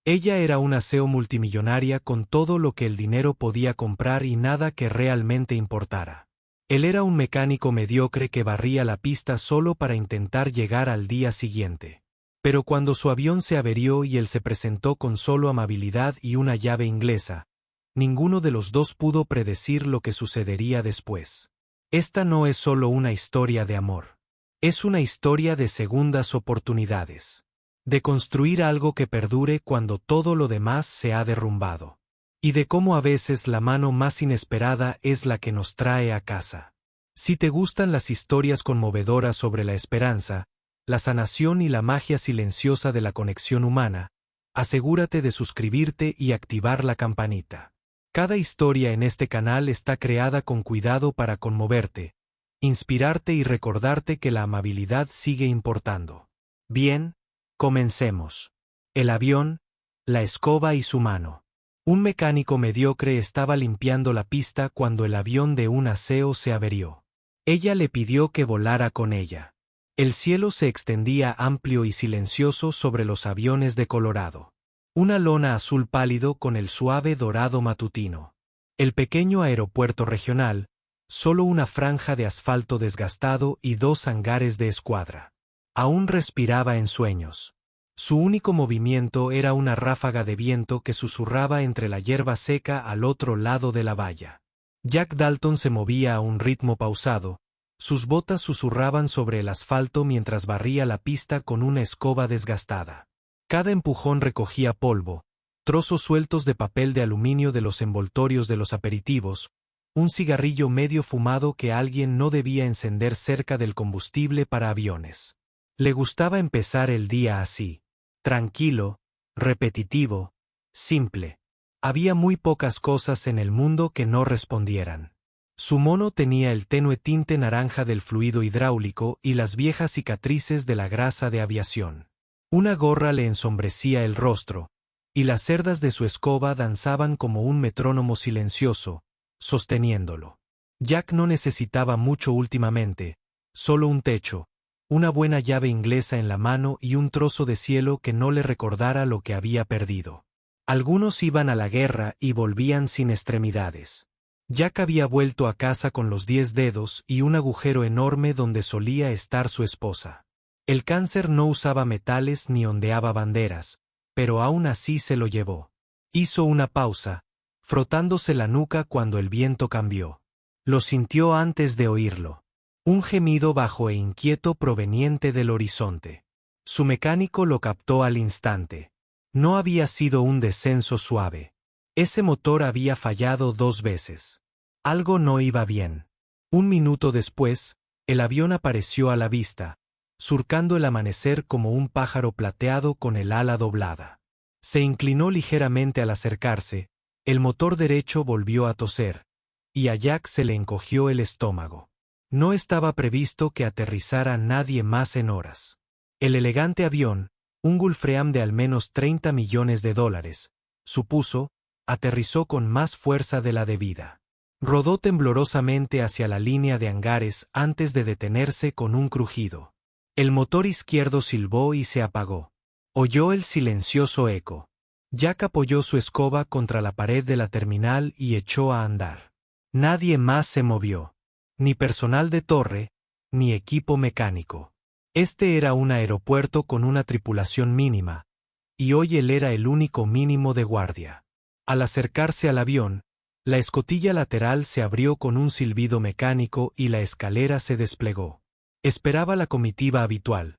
Ella era una CEO multimillonaria con todo lo que el dinero podía comprar y nada que realmente importara. Él era un mecánico mediocre que barría la pista solo para intentar llegar al día siguiente. Pero cuando su avión se averió y él se presentó con solo amabilidad y una llave inglesa, ninguno de los dos pudo predecir lo que sucedería después. Esta no es solo una historia de amor. Es una historia de segundas oportunidades. De construir algo que perdure cuando todo lo demás se ha derrumbado. Y de cómo a veces la mano más inesperada es la que nos trae a casa. Si te gustan las historias conmovedoras sobre la esperanza, la sanación y la magia silenciosa de la conexión humana, asegúrate de suscribirte y activar la campanita. Cada historia en este canal está creada con cuidado para conmoverte, inspirarte y recordarte que la amabilidad sigue importando. Bien, comencemos. El avión, la escoba y su mano. Un mecánico mediocre estaba limpiando la pista cuando el avión de un aseo se averió. Ella le pidió que volara con ella. El cielo se extendía amplio y silencioso sobre los aviones de Colorado. Una lona azul pálido con el suave dorado matutino. El pequeño aeropuerto regional, solo una franja de asfalto desgastado y dos hangares de escuadra. Aún respiraba en sueños. Su único movimiento era una ráfaga de viento que susurraba entre la hierba seca al otro lado de la valla. Jack Dalton se movía a un ritmo pausado, sus botas susurraban sobre el asfalto mientras barría la pista con una escoba desgastada. Cada empujón recogía polvo, trozos sueltos de papel de aluminio de los envoltorios de los aperitivos, un cigarrillo medio fumado que alguien no debía encender cerca del combustible para aviones. Le gustaba empezar el día así. Tranquilo, repetitivo, simple. Había muy pocas cosas en el mundo que no respondieran. Su mono tenía el tenue tinte naranja del fluido hidráulico y las viejas cicatrices de la grasa de aviación. Una gorra le ensombrecía el rostro, y las cerdas de su escoba danzaban como un metrónomo silencioso, sosteniéndolo. Jack no necesitaba mucho últimamente, solo un techo, una buena llave inglesa en la mano y un trozo de cielo que no le recordara lo que había perdido. Algunos iban a la guerra y volvían sin extremidades. Jack había vuelto a casa con los 10 dedos y un agujero enorme donde solía estar su esposa. El cáncer no usaba metales ni ondeaba banderas, pero aún así se lo llevó. Hizo una pausa, frotándose la nuca cuando el viento cambió. Lo sintió antes de oírlo. Un gemido bajo e inquieto proveniente del horizonte. Su mecánico lo captó al instante. No había sido un descenso suave. Ese motor había fallado 2 veces. Algo no iba bien. Un minuto después, el avión apareció a la vista, surcando el amanecer como un pájaro plateado con el ala doblada. Se inclinó ligeramente al acercarse, el motor derecho volvió a toser, y a Jack se le encogió el estómago. No estaba previsto que aterrizara nadie más en horas. El elegante avión, un Gulfstream de al menos $30 millones, supuso, aterrizó con más fuerza de la debida. Rodó temblorosamente hacia la línea de hangares antes de detenerse con un crujido. El motor izquierdo silbó y se apagó. Oyó el silencioso eco. Jack apoyó su escoba contra la pared de la terminal y echó a andar. Nadie más se movió. Ni personal de torre, ni equipo mecánico. Este era un aeropuerto con una tripulación mínima, y hoy él era el único mínimo de guardia. Al acercarse al avión, la escotilla lateral se abrió con un silbido mecánico y la escalera se desplegó. Esperaba la comitiva habitual.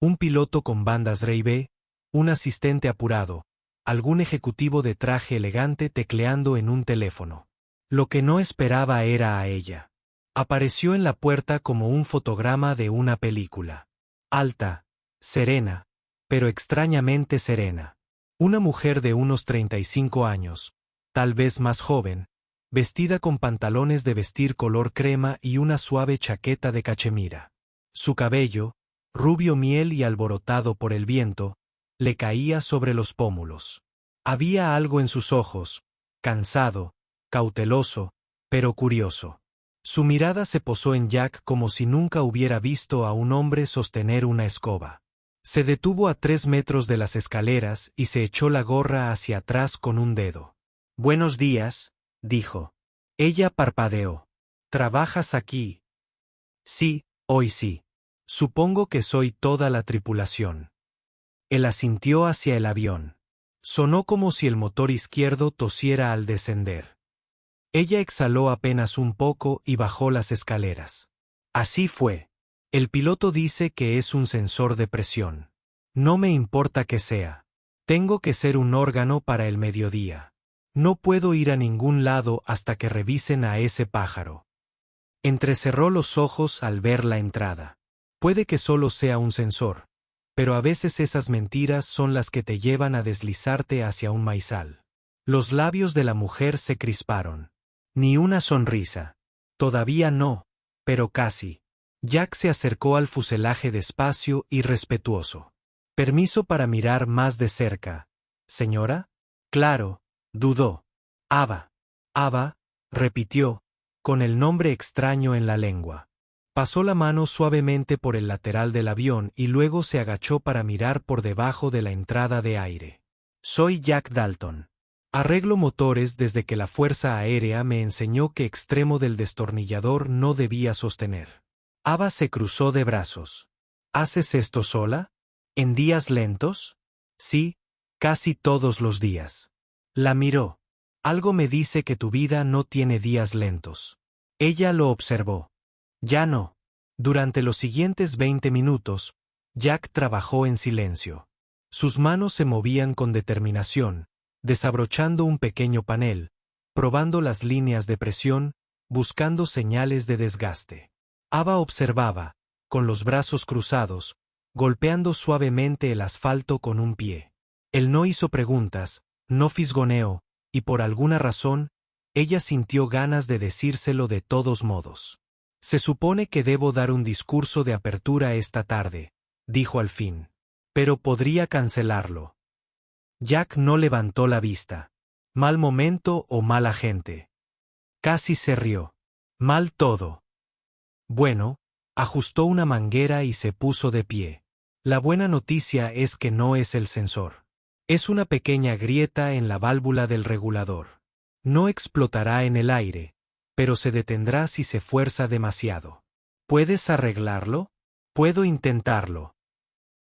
Un piloto con bandas Ray-B, un asistente apurado, algún ejecutivo de traje elegante tecleando en un teléfono. Lo que no esperaba era a ella. Apareció en la puerta como un fotograma de una película. Alta, serena, pero extrañamente serena. Una mujer de unos 35 años, tal vez más joven, vestida con pantalones de vestir color crema y una suave chaqueta de cachemira. Su cabello, rubio miel y alborotado por el viento, le caía sobre los pómulos. Había algo en sus ojos, cansado, cauteloso, pero curioso. Su mirada se posó en Jack como si nunca hubiera visto a un hombre sostener una escoba. Se detuvo a 3 metros de las escaleras y se echó la gorra hacia atrás con un dedo. «Buenos días», dijo. Ella parpadeó. «¿Trabajas aquí?» «Sí, hoy sí. Supongo que soy toda la tripulación». Él asintió hacia el avión. Sonó como si el motor izquierdo tosiera al descender. Ella exhaló apenas un poco y bajó las escaleras. Así fue. El piloto dice que es un sensor de presión. No me importa que sea. Tengo que ser un órgano para el mediodía. No puedo ir a ningún lado hasta que revisen a ese pájaro. Entrecerró los ojos al ver la entrada. Puede que solo sea un sensor, pero a veces esas mentiras son las que te llevan a deslizarte hacia un maizal. Los labios de la mujer se crisparon. Ni una sonrisa. Todavía no, pero casi. Jack se acercó al fuselaje despacio y respetuoso. «Permiso para mirar más de cerca, señora». «Claro», dudó. «Ava». «Ava», repitió, con el nombre extraño en la lengua. Pasó la mano suavemente por el lateral del avión y luego se agachó para mirar por debajo de la entrada de aire. «Soy Jack Dalton. Arreglo motores desde que la Fuerza Aérea me enseñó qué extremo del destornillador no debía sostener». Ava se cruzó de brazos. «¿Haces esto sola? ¿En días lentos?» «Sí, casi todos los días». La miró. «Algo me dice que tu vida no tiene días lentos». Ella lo observó. «Ya no». Durante los siguientes 20 minutos, Jack trabajó en silencio. Sus manos se movían con determinación, desabrochando un pequeño panel, probando las líneas de presión, buscando señales de desgaste. Ava observaba, con los brazos cruzados, golpeando suavemente el asfalto con un pie. Él no hizo preguntas, no fisgoneó, y por alguna razón, ella sintió ganas de decírselo de todos modos. «Se supone que debo dar un discurso de apertura esta tarde», dijo al fin. «Pero podría cancelarlo». Jack no levantó la vista. «¿Mal momento o mala gente?» Casi se rió. «Mal todo». Bueno, ajustó una manguera y se puso de pie. La buena noticia es que no es el sensor. Es una pequeña grieta en la válvula del regulador. No explotará en el aire, pero se detendrá si se fuerza demasiado. ¿Puedes arreglarlo? Puedo intentarlo.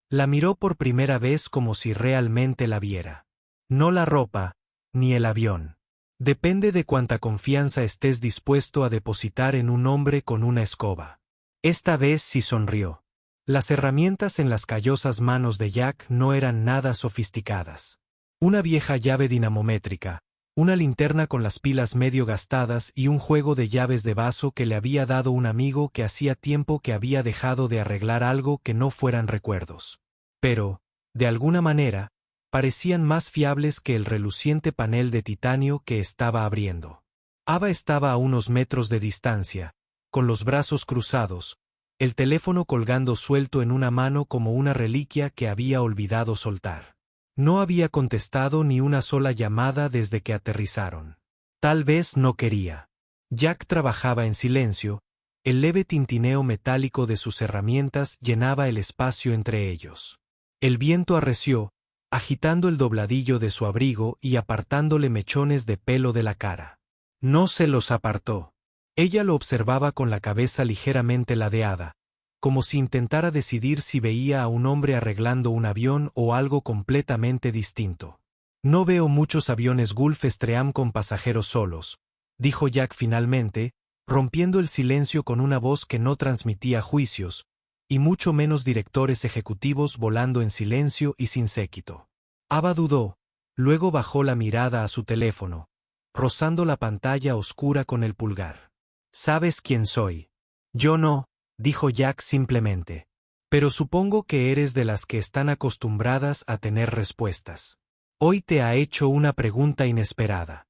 La miró por primera vez como si realmente la viera. No la ropa, ni el avión. Depende de cuánta confianza estés dispuesto a depositar en un hombre con una escoba. Esta vez sí sonrió. Las herramientas en las callosas manos de Jack no eran nada sofisticadas. Una vieja llave dinamométrica, una linterna con las pilas medio gastadas y un juego de llaves de vaso que le había dado un amigo que hacía tiempo que había dejado de arreglar algo que no fueran recuerdos. Pero, de alguna manera, parecían más fiables que el reluciente panel de titanio que estaba abriendo. Ava estaba a unos metros de distancia, con los brazos cruzados, el teléfono colgando suelto en una mano como una reliquia que había olvidado soltar. No había contestado ni una sola llamada desde que aterrizaron. Tal vez no quería. Jack trabajaba en silencio, el leve tintineo metálico de sus herramientas llenaba el espacio entre ellos. El viento arreció, agitando el dobladillo de su abrigo y apartándole mechones de pelo de la cara. No se los apartó. Ella lo observaba con la cabeza ligeramente ladeada, como si intentara decidir si veía a un hombre arreglando un avión o algo completamente distinto. «No veo muchos aviones Gulfstream con pasajeros solos», dijo Jack finalmente, rompiendo el silencio con una voz que no transmitía juicios, y mucho menos directores ejecutivos volando en silencio y sin séquito. Ava dudó, luego bajó la mirada a su teléfono, rozando la pantalla oscura con el pulgar. «¿Sabes quién soy?» «Yo no», dijo Jack simplemente. «Pero supongo que eres de las que están acostumbradas a tener respuestas. Hoy te ha hecho una pregunta inesperada».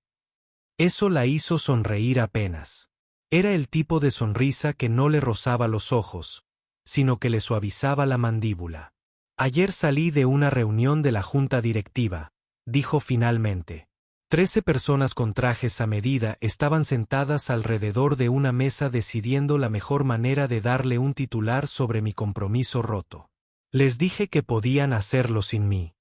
Eso la hizo sonreír apenas. Era el tipo de sonrisa que no le rozaba los ojos, sino que le suavizaba la mandíbula. «Ayer salí de una reunión de la junta directiva», dijo finalmente. 13 personas con trajes a medida estaban sentadas alrededor de una mesa decidiendo la mejor manera de darle un titular sobre mi compromiso roto. Les dije que podían hacerlo sin mí.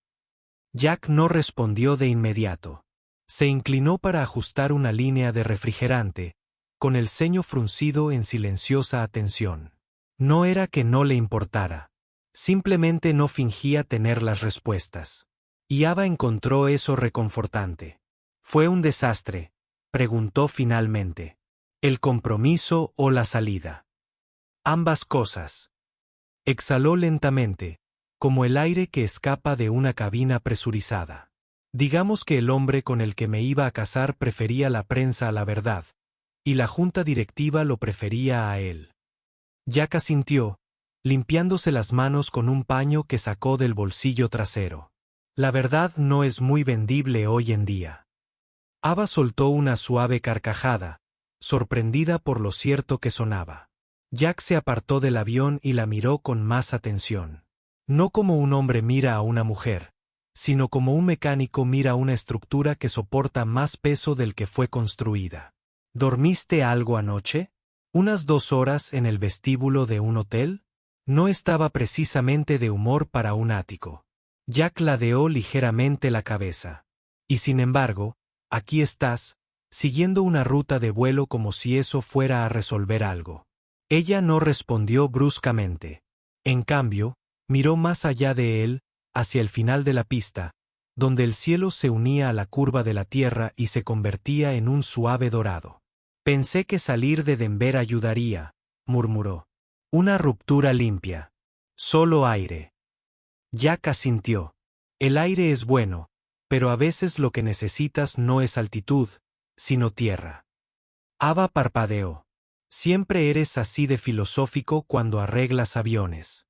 Jack no respondió de inmediato. Se inclinó para ajustar una línea de refrigerante, con el ceño fruncido en silenciosa atención. No era que no le importara. Simplemente no fingía tener las respuestas. Y Ava encontró eso reconfortante. ¿Fue un desastre?, preguntó finalmente. ¿El compromiso o la salida? Ambas cosas. Exhaló lentamente, como el aire que escapa de una cabina presurizada. Digamos que el hombre con el que me iba a casar prefería la prensa a la verdad, y la junta directiva lo prefería a él. Jack asintió, limpiándose las manos con un paño que sacó del bolsillo trasero. La verdad no es muy vendible hoy en día. Ava soltó una suave carcajada, sorprendida por lo cierto que sonaba. Jack se apartó del avión y la miró con más atención. No como un hombre mira a una mujer, sino como un mecánico mira una estructura que soporta más peso del que fue construida. ¿Dormiste algo anoche? ¿Unas 2 horas en el vestíbulo de un hotel? No estaba precisamente de humor para un ático. Jack ladeó ligeramente la cabeza. Y sin embargo, aquí estás, siguiendo una ruta de vuelo como si eso fuera a resolver algo. Ella no respondió bruscamente. En cambio, miró más allá de él, hacia el final de la pista, donde el cielo se unía a la curva de la tierra y se convertía en un suave dorado. Pensé que salir de Denver ayudaría, murmuró. Una ruptura limpia. Solo aire. Jack asintió. El aire es bueno, pero a veces lo que necesitas no es altitud, sino tierra. Ava parpadeó. Siempre eres así de filosófico cuando arreglas aviones.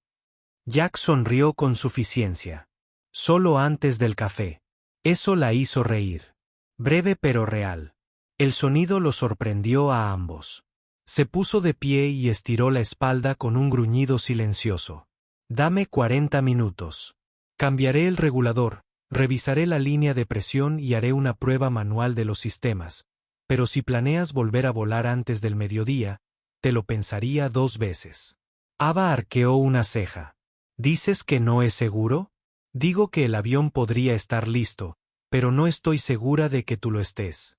Jack sonrió con suficiencia. Solo antes del café. Eso la hizo reír. Breve pero real. El sonido lo sorprendió a ambos. Se puso de pie y estiró la espalda con un gruñido silencioso. Dame 40 minutos. Cambiaré el regulador, revisaré la línea de presión y haré una prueba manual de los sistemas. Pero si planeas volver a volar antes del mediodía, te lo pensaría 2 veces. Ava arqueó una ceja. ¿Dices que no es seguro? Digo que el avión podría estar listo, pero no estoy segura de que tú lo estés.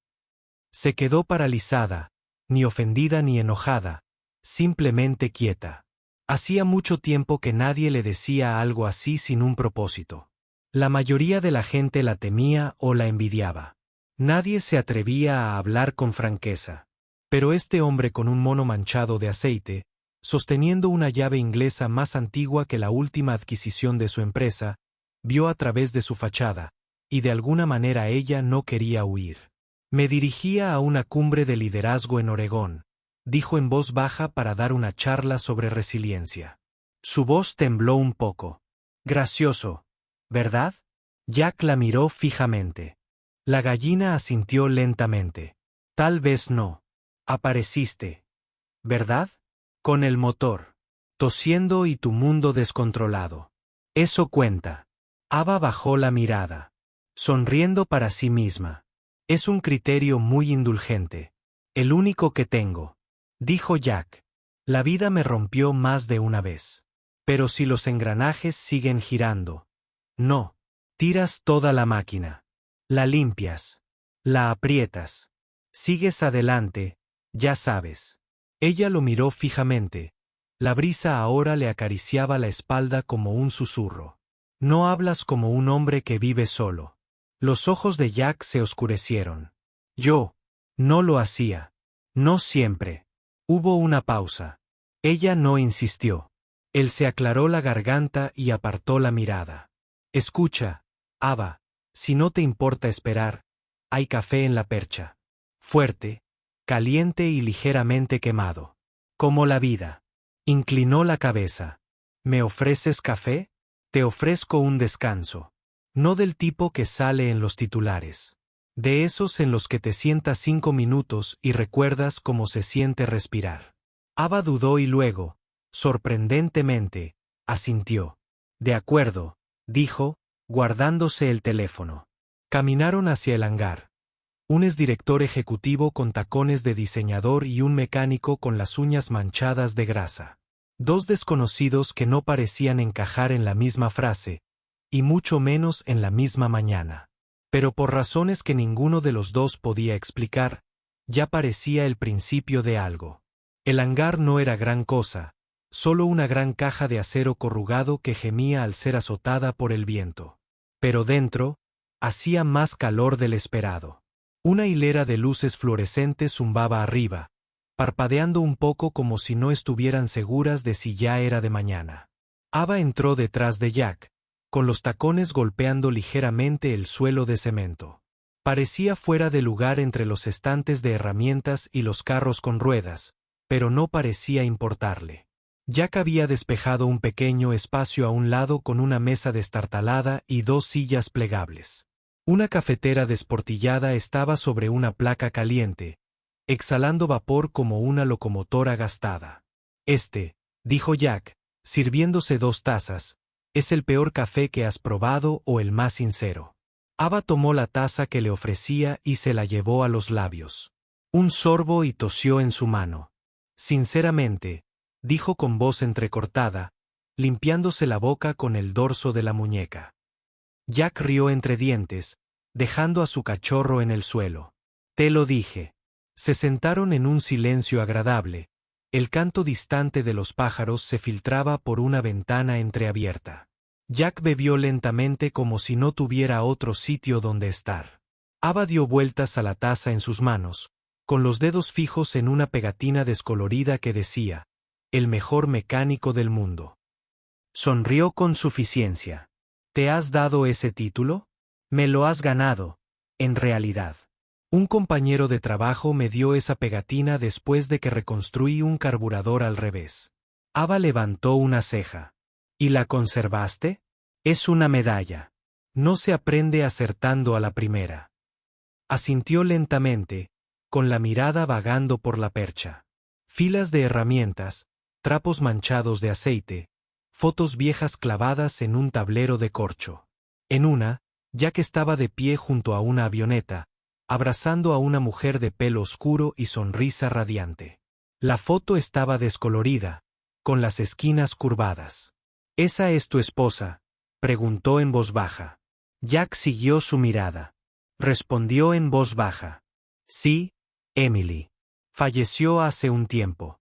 Se quedó paralizada, ni ofendida ni enojada, simplemente quieta. Hacía mucho tiempo que nadie le decía algo así sin un propósito. La mayoría de la gente la temía o la envidiaba. Nadie se atrevía a hablar con franqueza. Pero este hombre con un mono manchado de aceite, sosteniendo una llave inglesa más antigua que la última adquisición de su empresa, vio a través de su fachada, y de alguna manera ella no quería huir. Me dirigía a una cumbre de liderazgo en Oregón, dijo en voz baja para dar una charla sobre resiliencia. Su voz tembló un poco. Gracioso, ¿verdad? Jack la miró fijamente. La gallina asintió lentamente. Tal vez no. Apareciste, ¿verdad? Con el motor, tosiendo y tu mundo descontrolado. Eso cuenta. Ava bajó la mirada, sonriendo para sí misma. Es un criterio muy indulgente. El único que tengo, dijo Jack. La vida me rompió más de una vez. Pero si los engranajes siguen girando. No. Tiras toda la máquina. La limpias. La aprietas. Sigues adelante, ya sabes. Ella lo miró fijamente. La brisa ahora le acariciaba la espalda como un susurro. No hablas como un hombre que vive solo. Los ojos de Jack se oscurecieron. Yo no lo hacía. No siempre. Hubo una pausa. Ella no insistió. Él se aclaró la garganta y apartó la mirada. Escucha, Ava, si no te importa esperar, hay café en la percha. Fuerte, caliente y ligeramente quemado. Como la vida. Inclinó la cabeza. ¿Me ofreces café? Te ofrezco un descanso. No del tipo que sale en los titulares. De esos en los que te sientas 5 minutos y recuerdas cómo se siente respirar. Ava dudó y luego, sorprendentemente, asintió. De acuerdo, dijo, guardándose el teléfono. Caminaron hacia el hangar. Un exdirector ejecutivo con tacones de diseñador y un mecánico con las uñas manchadas de grasa. Dos desconocidos que no parecían encajar en la misma frase, y mucho menos en la misma mañana. Pero por razones que ninguno de los dos podía explicar, ya parecía el principio de algo. El hangar no era gran cosa, solo una gran caja de acero corrugado que gemía al ser azotada por el viento. Pero dentro, hacía más calor del esperado. Una hilera de luces fluorescentes zumbaba arriba, parpadeando un poco como si no estuvieran seguras de si ya era de mañana. Ava entró detrás de Jack, con los tacones golpeando ligeramente el suelo de cemento. Parecía fuera de lugar entre los estantes de herramientas y los carros con ruedas, pero no parecía importarle. Jack había despejado un pequeño espacio a un lado con una mesa destartalada y dos sillas plegables. Una cafetera desportillada estaba sobre una placa caliente, exhalando vapor como una locomotora gastada. Dijo Jack, sirviéndose dos tazas, es el peor café que has probado o el más sincero. Ava tomó la taza que le ofrecía y se la llevó a los labios. Un sorbo y tosió en su mano. Sinceramente, dijo con voz entrecortada, limpiándose la boca con el dorso de la muñeca. Jack rió entre dientes, dejando a su cachorro en el suelo. Te lo dije. Se sentaron en un silencio agradable. El canto distante de los pájaros se filtraba por una ventana entreabierta. Jack bebió lentamente como si no tuviera otro sitio donde estar. Ava dio vueltas a la taza en sus manos, con los dedos fijos en una pegatina descolorida que decía, el mejor mecánico del mundo. Sonrió con suficiencia. ¿Te has dado ese título? Me lo has ganado, en realidad. Un compañero de trabajo me dio esa pegatina después de que reconstruí un carburador al revés. Ava levantó una ceja. ¿Y la conservaste? Es una medalla. No se aprende acertando a la primera. Asintió lentamente, con la mirada vagando por la percha. Filas de herramientas, trapos manchados de aceite, fotos viejas clavadas en un tablero de corcho. En una, Jack estaba de pie junto a una avioneta, abrazando a una mujer de pelo oscuro y sonrisa radiante. La foto estaba descolorida, con las esquinas curvadas. ¿Esa es tu esposa?, preguntó en voz baja. Jack siguió su mirada. Respondió en voz baja. Sí, Emily. Falleció hace un tiempo.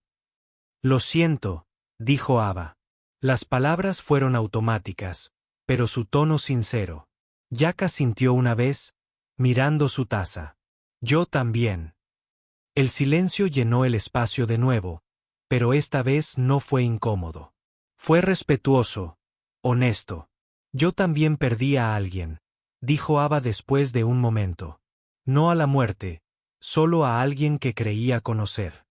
Lo siento, dijo Ava. Las palabras fueron automáticas, pero su tono sincero. Jack asintió una vez, mirando su taza. Yo también. El silencio llenó el espacio de nuevo, pero esta vez no fue incómodo. Fue respetuoso, honesto. Yo también perdí a alguien, dijo Ava después de un momento. No a la muerte, solo a alguien que creía conocer.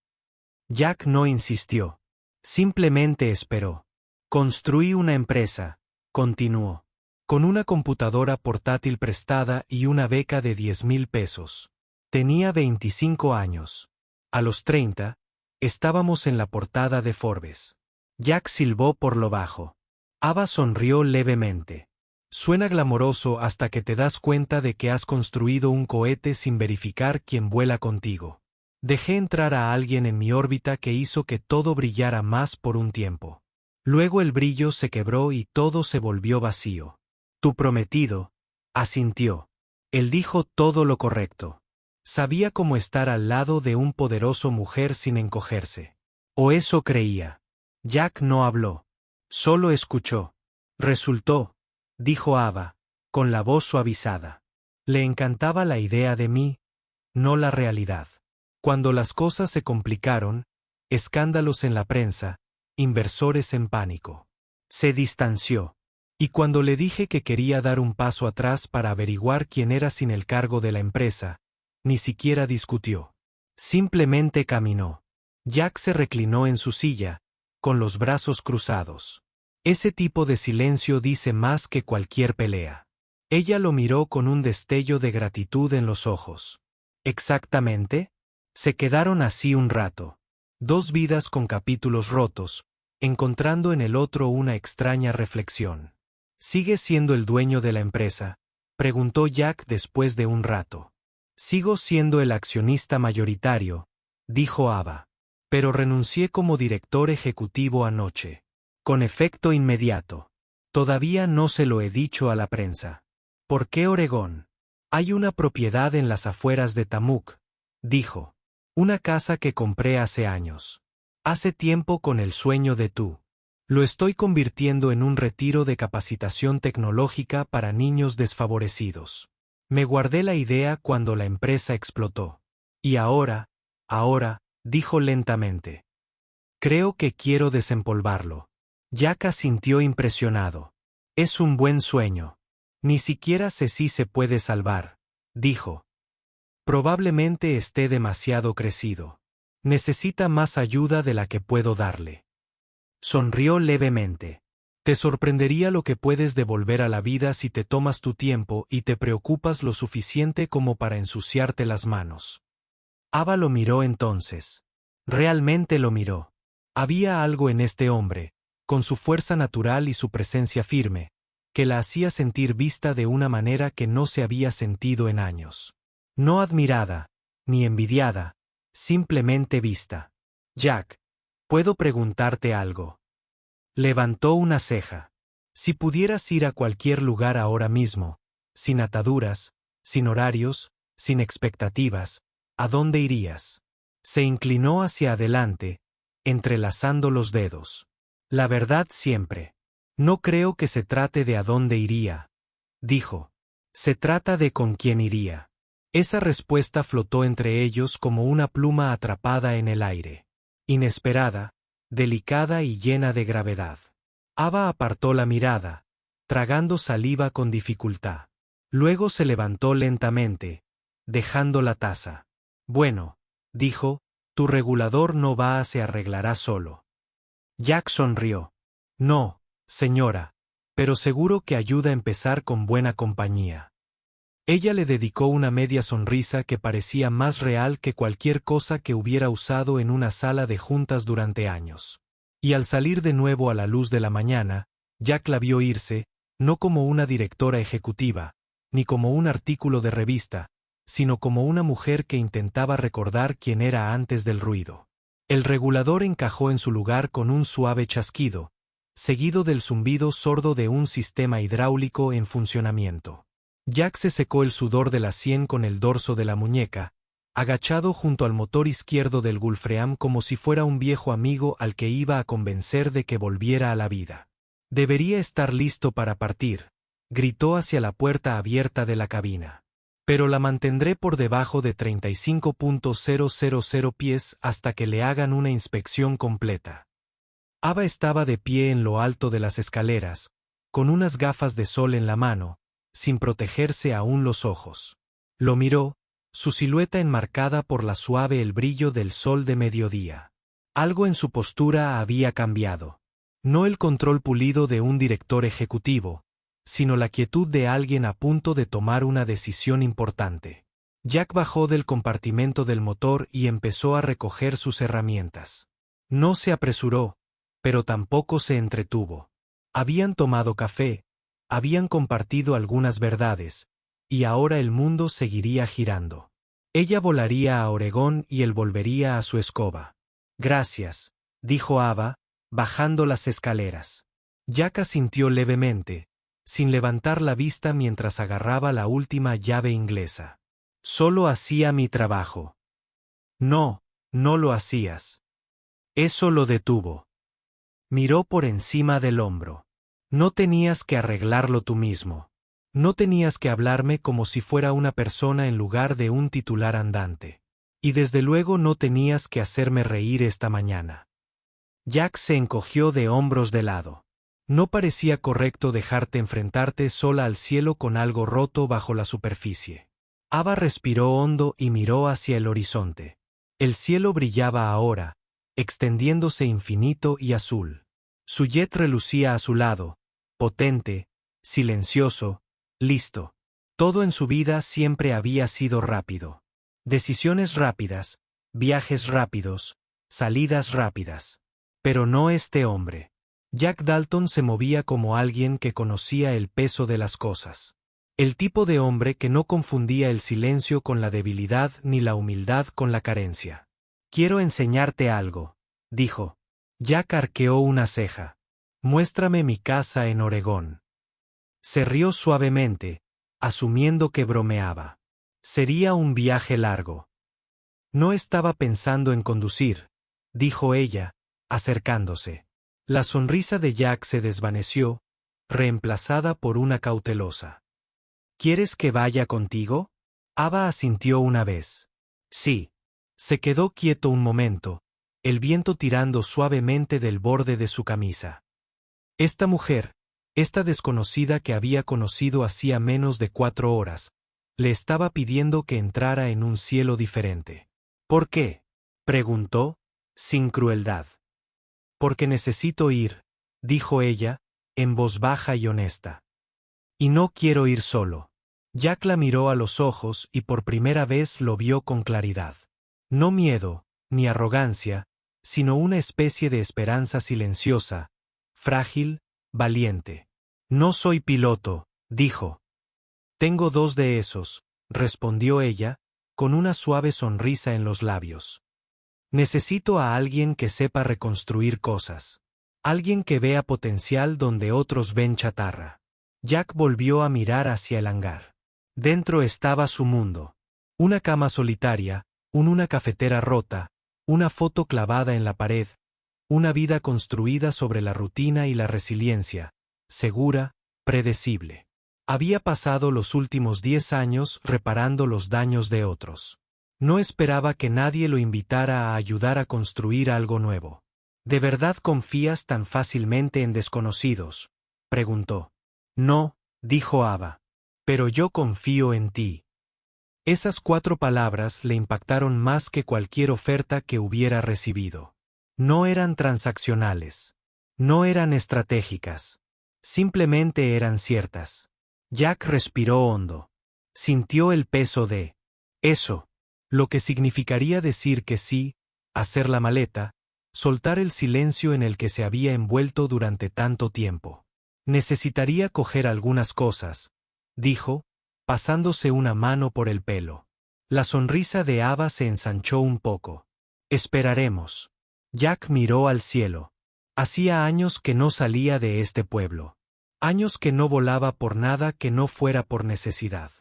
Jack no insistió. Simplemente esperó. Construí una empresa, continuó. Con una computadora portátil prestada y una beca de 10,000 pesos. Tenía 25 años. A los 30, estábamos en la portada de Forbes. Jack silbó por lo bajo. Ava sonrió levemente. Suena glamoroso hasta que te das cuenta de que has construido un cohete sin verificar quién vuela contigo. Dejé entrar a alguien en mi órbita que hizo que todo brillara más por un tiempo. Luego el brillo se quebró y todo se volvió vacío. Tu prometido, asintió. Él dijo todo lo correcto. Sabía cómo estar al lado de un poderoso mujer sin encogerse. O eso creía. Jack no habló. Solo escuchó. Resultó, dijo Ava, con la voz suavizada. Le encantaba la idea de mí, no la realidad. Cuando las cosas se complicaron, escándalos en la prensa, inversores en pánico. Se distanció. Y cuando le dije que quería dar un paso atrás para averiguar quién era sin el cargo de la empresa, ni siquiera discutió. Simplemente caminó. Jack se reclinó en su silla, con los brazos cruzados. Ese tipo de silencio dice más que cualquier pelea. Ella lo miró con un destello de gratitud en los ojos. ¿Exactamente? Se quedaron así un rato. Dos vidas con capítulos rotos, encontrando en el otro una extraña reflexión. ¿Sigues siendo el dueño de la empresa?, preguntó Jack después de un rato. Sigo siendo el accionista mayoritario, dijo Ava. Pero renuncié como director ejecutivo anoche. Con efecto inmediato. Todavía no se lo he dicho a la prensa. ¿Por qué Oregón? Hay una propiedad en las afueras de Tamuk, dijo. Una casa que compré hace años. Hace tiempo con el sueño de tú. Lo estoy convirtiendo en un retiro de capacitación tecnológica para niños desfavorecidos. Me guardé la idea cuando la empresa explotó. Y ahora, dijo lentamente. Creo que quiero desempolvarlo. Jack asintió impresionado. Es un buen sueño. Ni siquiera sé si se puede salvar, dijo. Probablemente esté demasiado crecido. Necesita más ayuda de la que puedo darle. Sonrió levemente. Te sorprendería lo que puedes devolver a la vida si te tomas tu tiempo y te preocupas lo suficiente como para ensuciarte las manos. Ava lo miró entonces. Realmente lo miró. Había algo en este hombre, con su fuerza natural y su presencia firme, que la hacía sentir vista de una manera que no se había sentido en años. No admirada, ni envidiada, simplemente vista. Jack, ¿puedo preguntarte algo? Levantó una ceja. Si pudieras ir a cualquier lugar ahora mismo, sin ataduras, sin horarios, sin expectativas, ¿a dónde irías? Se inclinó hacia adelante, entrelazando los dedos. La verdad siempre. No creo que se trate de a dónde iría, dijo. Se trata de con quién iría. Esa respuesta flotó entre ellos como una pluma atrapada en el aire. Inesperada, delicada y llena de gravedad. Ava apartó la mirada, tragando saliva con dificultad. Luego se levantó lentamente, dejando la taza. Bueno, dijo, tu regulador no se arreglará solo. Jack sonrió. No, señora, pero seguro que ayuda a empezar con buena compañía. Ella le dedicó una media sonrisa que parecía más real que cualquier cosa que hubiera usado en una sala de juntas durante años. Y al salir de nuevo a la luz de la mañana, Jack la vio irse, no como una directora ejecutiva, ni como un artículo de revista, sino como una mujer que intentaba recordar quién era antes del ruido. El regulador encajó en su lugar con un suave chasquido, seguido del zumbido sordo de un sistema hidráulico en funcionamiento. Jack se secó el sudor de la sien con el dorso de la muñeca, agachado junto al motor izquierdo del Gulfstream como si fuera un viejo amigo al que iba a convencer de que volviera a la vida. Debería estar listo para partir, gritó hacia la puerta abierta de la cabina. Pero la mantendré por debajo de 35.000 pies hasta que le hagan una inspección completa. Ava estaba de pie en lo alto de las escaleras, con unas gafas de sol en la mano, sin protegerse aún los ojos. Lo miró, su silueta enmarcada por la suave el brillo del sol de mediodía. Algo en su postura había cambiado. No el control pulido de un director ejecutivo, sino la quietud de alguien a punto de tomar una decisión importante. Jack bajó del compartimento del motor y empezó a recoger sus herramientas. No se apresuró, pero tampoco se entretuvo. Habían tomado café, habían compartido algunas verdades, y ahora el mundo seguiría girando. Ella volaría a Oregón y él volvería a su escoba. Gracias, dijo Ava, bajando las escaleras. Jack asintió levemente, sin levantar la vista mientras agarraba la última llave inglesa. Solo hacía mi trabajo. No, no lo hacías. Eso lo detuvo. Miró por encima del hombro. No tenías que arreglarlo tú mismo. No tenías que hablarme como si fuera una persona en lugar de un titular andante. Y desde luego no tenías que hacerme reír esta mañana. Jack se encogió de hombros de lado. No parecía correcto dejarte enfrentarte sola al cielo con algo roto bajo la superficie. Ava respiró hondo y miró hacia el horizonte. El cielo brillaba ahora, extendiéndose infinito y azul. Su jet relucía a su lado, potente, silencioso, listo. Todo en su vida siempre había sido rápido. Decisiones rápidas, viajes rápidos, salidas rápidas. Pero no este hombre. Jack Dalton se movía como alguien que conocía el peso de las cosas. El tipo de hombre que no confundía el silencio con la debilidad ni la humildad con la carencia. Quiero enseñarte algo, dijo. Jack arqueó una ceja. Muéstrame mi casa en Oregón. Se rió suavemente, asumiendo que bromeaba. Sería un viaje largo. No estaba pensando en conducir, dijo ella, acercándose. La sonrisa de Jack se desvaneció, reemplazada por una cautelosa. ¿Quieres que vaya contigo? Ava asintió una vez. Sí. Se quedó quieto un momento, el viento tirando suavemente del borde de su camisa. Esta mujer, esta desconocida que había conocido hacía menos de 4 horas, le estaba pidiendo que entrara en un cielo diferente. ¿Por qué? Preguntó, sin crueldad. Porque necesito ir, dijo ella, en voz baja y honesta. Y no quiero ir solo. Jack la miró a los ojos y por primera vez lo vio con claridad. No miedo, ni arrogancia, sino una especie de esperanza silenciosa, frágil, valiente. No soy piloto, dijo. Tengo 2 de esos, respondió ella, con una suave sonrisa en los labios. Necesito a alguien que sepa reconstruir cosas. Alguien que vea potencial donde otros ven chatarra. Jack volvió a mirar hacia el hangar. Dentro estaba su mundo. Una cama solitaria, una cafetera rota, una foto clavada en la pared, una vida construida sobre la rutina y la resiliencia, segura, predecible. Había pasado los últimos 10 años reparando los daños de otros. No esperaba que nadie lo invitara a ayudar a construir algo nuevo. ¿De verdad confías tan fácilmente en desconocidos?, preguntó. No, dijo Ava. Pero yo confío en ti. Esas 4 palabras le impactaron más que cualquier oferta que hubiera recibido. No eran transaccionales. No eran estratégicas. Simplemente eran ciertas. Jack respiró hondo. Sintió el peso de eso, lo que significaría decir que sí, hacer la maleta, soltar el silencio en el que se había envuelto durante tanto tiempo. Necesitaría coger algunas cosas, dijo, pasándose una mano por el pelo. La sonrisa de Ava se ensanchó un poco. Esperaremos. Jack miró al cielo. Hacía años que no salía de este pueblo. Años que no volaba por nada que no fuera por necesidad.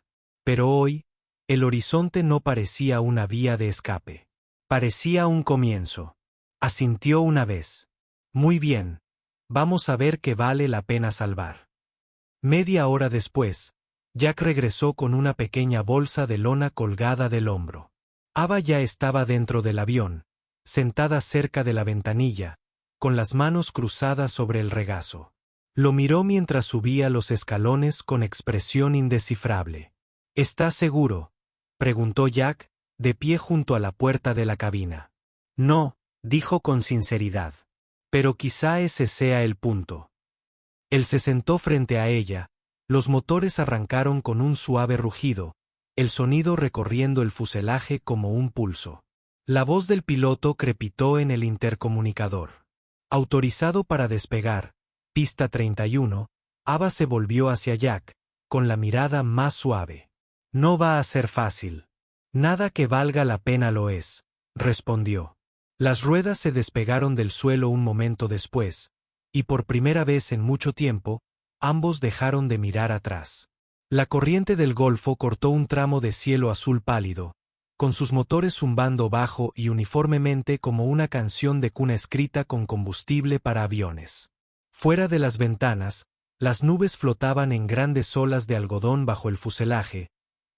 Pero hoy, el horizonte no parecía una vía de escape. Parecía un comienzo. Asintió una vez. Muy bien. Vamos a ver qué vale la pena salvar. Media hora después, Jack regresó con una pequeña bolsa de lona colgada del hombro. Ava ya estaba dentro del avión, sentada cerca de la ventanilla, con las manos cruzadas sobre el regazo. Lo miró mientras subía los escalones con expresión indescifrable. ¿Estás seguro?, preguntó Jack, de pie junto a la puerta de la cabina. No, dijo con sinceridad. Pero quizá ese sea el punto. Él se sentó frente a ella, los motores arrancaron con un suave rugido, el sonido recorriendo el fuselaje como un pulso. La voz del piloto crepitó en el intercomunicador. Autorizado para despegar, pista 31, Ava se volvió hacia Jack, con la mirada más suave. No va a ser fácil. Nada que valga la pena lo es, respondió. Las ruedas se despegaron del suelo un momento después, y por primera vez en mucho tiempo, ambos dejaron de mirar atrás. La corriente del Golfo cortó un tramo de cielo azul pálido, con sus motores zumbando bajo y uniformemente como una canción de cuna escrita con combustible para aviones. Fuera de las ventanas, las nubes flotaban en grandes olas de algodón bajo el fuselaje,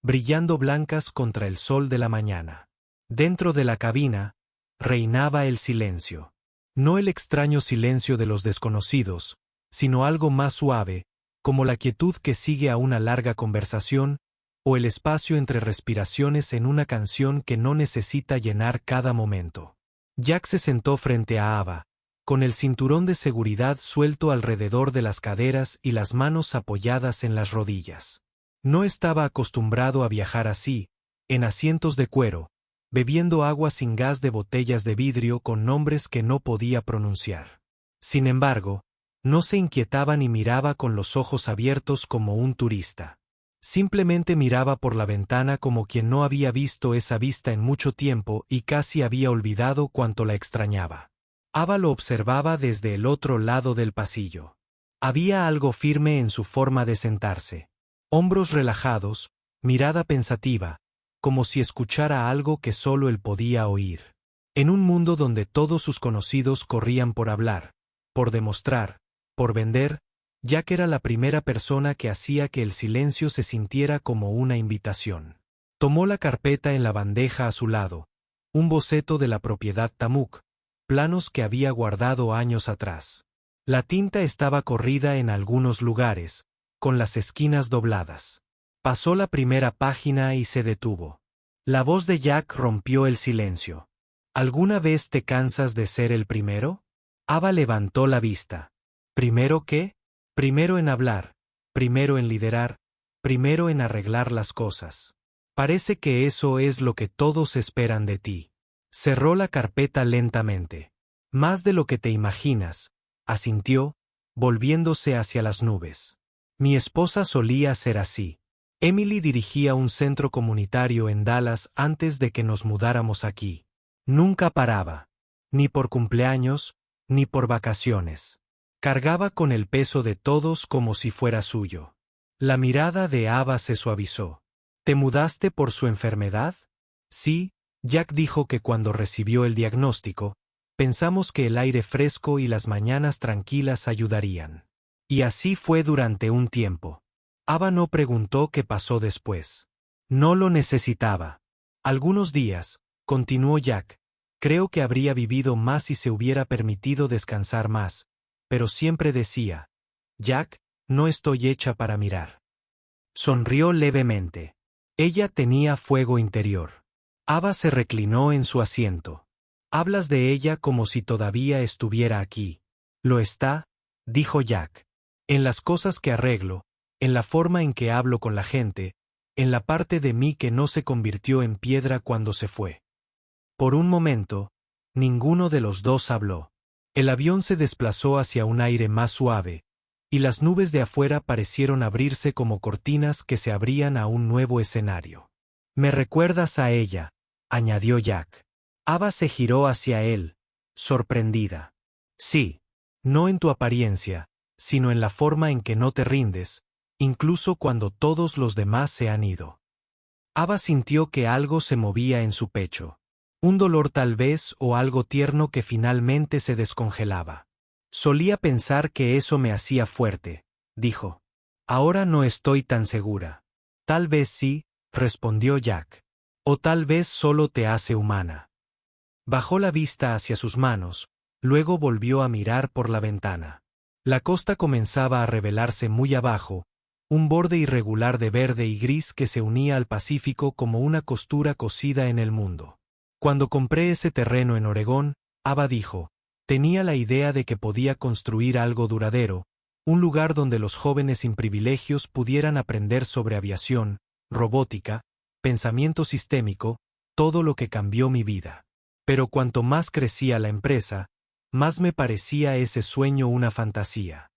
brillando blancas contra el sol de la mañana. Dentro de la cabina, reinaba el silencio. No el extraño silencio de los desconocidos, sino algo más suave, como la quietud que sigue a una larga conversación, o el espacio entre respiraciones en una canción que no necesita llenar cada momento. Jack se sentó frente a Ava, con el cinturón de seguridad suelto alrededor de las caderas y las manos apoyadas en las rodillas. No estaba acostumbrado a viajar así, en asientos de cuero, bebiendo agua sin gas de botellas de vidrio con nombres que no podía pronunciar. Sin embargo, no se inquietaba ni miraba con los ojos abiertos como un turista. Simplemente miraba por la ventana como quien no había visto esa vista en mucho tiempo y casi había olvidado cuánto la extrañaba. Ava lo observaba desde el otro lado del pasillo. Había algo firme en su forma de sentarse. Hombros relajados, mirada pensativa, como si escuchara algo que solo él podía oír. En un mundo donde todos sus conocidos corrían por hablar, por demostrar, por vender, Jack era la primera persona que hacía que el silencio se sintiera como una invitación. Tomó la carpeta en la bandeja a su lado, un boceto de la propiedad Tamuk, planos que había guardado años atrás. La tinta estaba corrida en algunos lugares, con las esquinas dobladas. Pasó la primera página y se detuvo. La voz de Jack rompió el silencio. ¿Alguna vez te cansas de ser el primero? Ava levantó la vista. ¿Primero qué? Primero en hablar, primero en liderar, primero en arreglar las cosas. Parece que eso es lo que todos esperan de ti. Cerró la carpeta lentamente. Más de lo que te imaginas, asintió, volviéndose hacia las nubes. Mi esposa solía ser así. Emily dirigía un centro comunitario en Dallas antes de que nos mudáramos aquí. Nunca paraba. Ni por cumpleaños, ni por vacaciones. Cargaba con el peso de todos como si fuera suyo. La mirada de Ava se suavizó. ¿Te mudaste por su enfermedad? Sí, Jack dijo que cuando recibió el diagnóstico, pensamos que el aire fresco y las mañanas tranquilas ayudarían. Y así fue durante un tiempo. Ava no preguntó qué pasó después. No lo necesitaba. Algunos días, continuó Jack, creo que habría vivido más si se hubiera permitido descansar más. Pero siempre decía, Jack, no estoy hecha para mirar. Sonrió levemente. Ella tenía fuego interior. Ava se reclinó en su asiento. Hablas de ella como si todavía estuviera aquí. Lo está, dijo Jack. En las cosas que arreglo, en la forma en que hablo con la gente, en la parte de mí que no se convirtió en piedra cuando se fue. Por un momento, ninguno de los dos habló. El avión se desplazó hacia un aire más suave, y las nubes de afuera parecieron abrirse como cortinas que se abrían a un nuevo escenario. Me recuerdas a ella, añadió Jack. Ava se giró hacia él, sorprendida. Sí, no en tu apariencia, sino en la forma en que no te rindes, incluso cuando todos los demás se han ido. Ava sintió que algo se movía en su pecho. Un dolor tal vez o algo tierno que finalmente se descongelaba. Solía pensar que eso me hacía fuerte, dijo. Ahora no estoy tan segura. Tal vez sí, respondió Jack. O tal vez solo te hace humana. Bajó la vista hacia sus manos, luego volvió a mirar por la ventana. La costa comenzaba a revelarse muy abajo, un borde irregular de verde y gris que se unía al Pacífico como una costura cosida en el mundo. Cuando compré ese terreno en Oregón, Ava dijo, tenía la idea de que podía construir algo duradero, un lugar donde los jóvenes sin privilegios pudieran aprender sobre aviación, robótica, pensamiento sistémico, todo lo que cambió mi vida. Pero cuanto más crecía la empresa, más me parecía ese sueño una fantasía.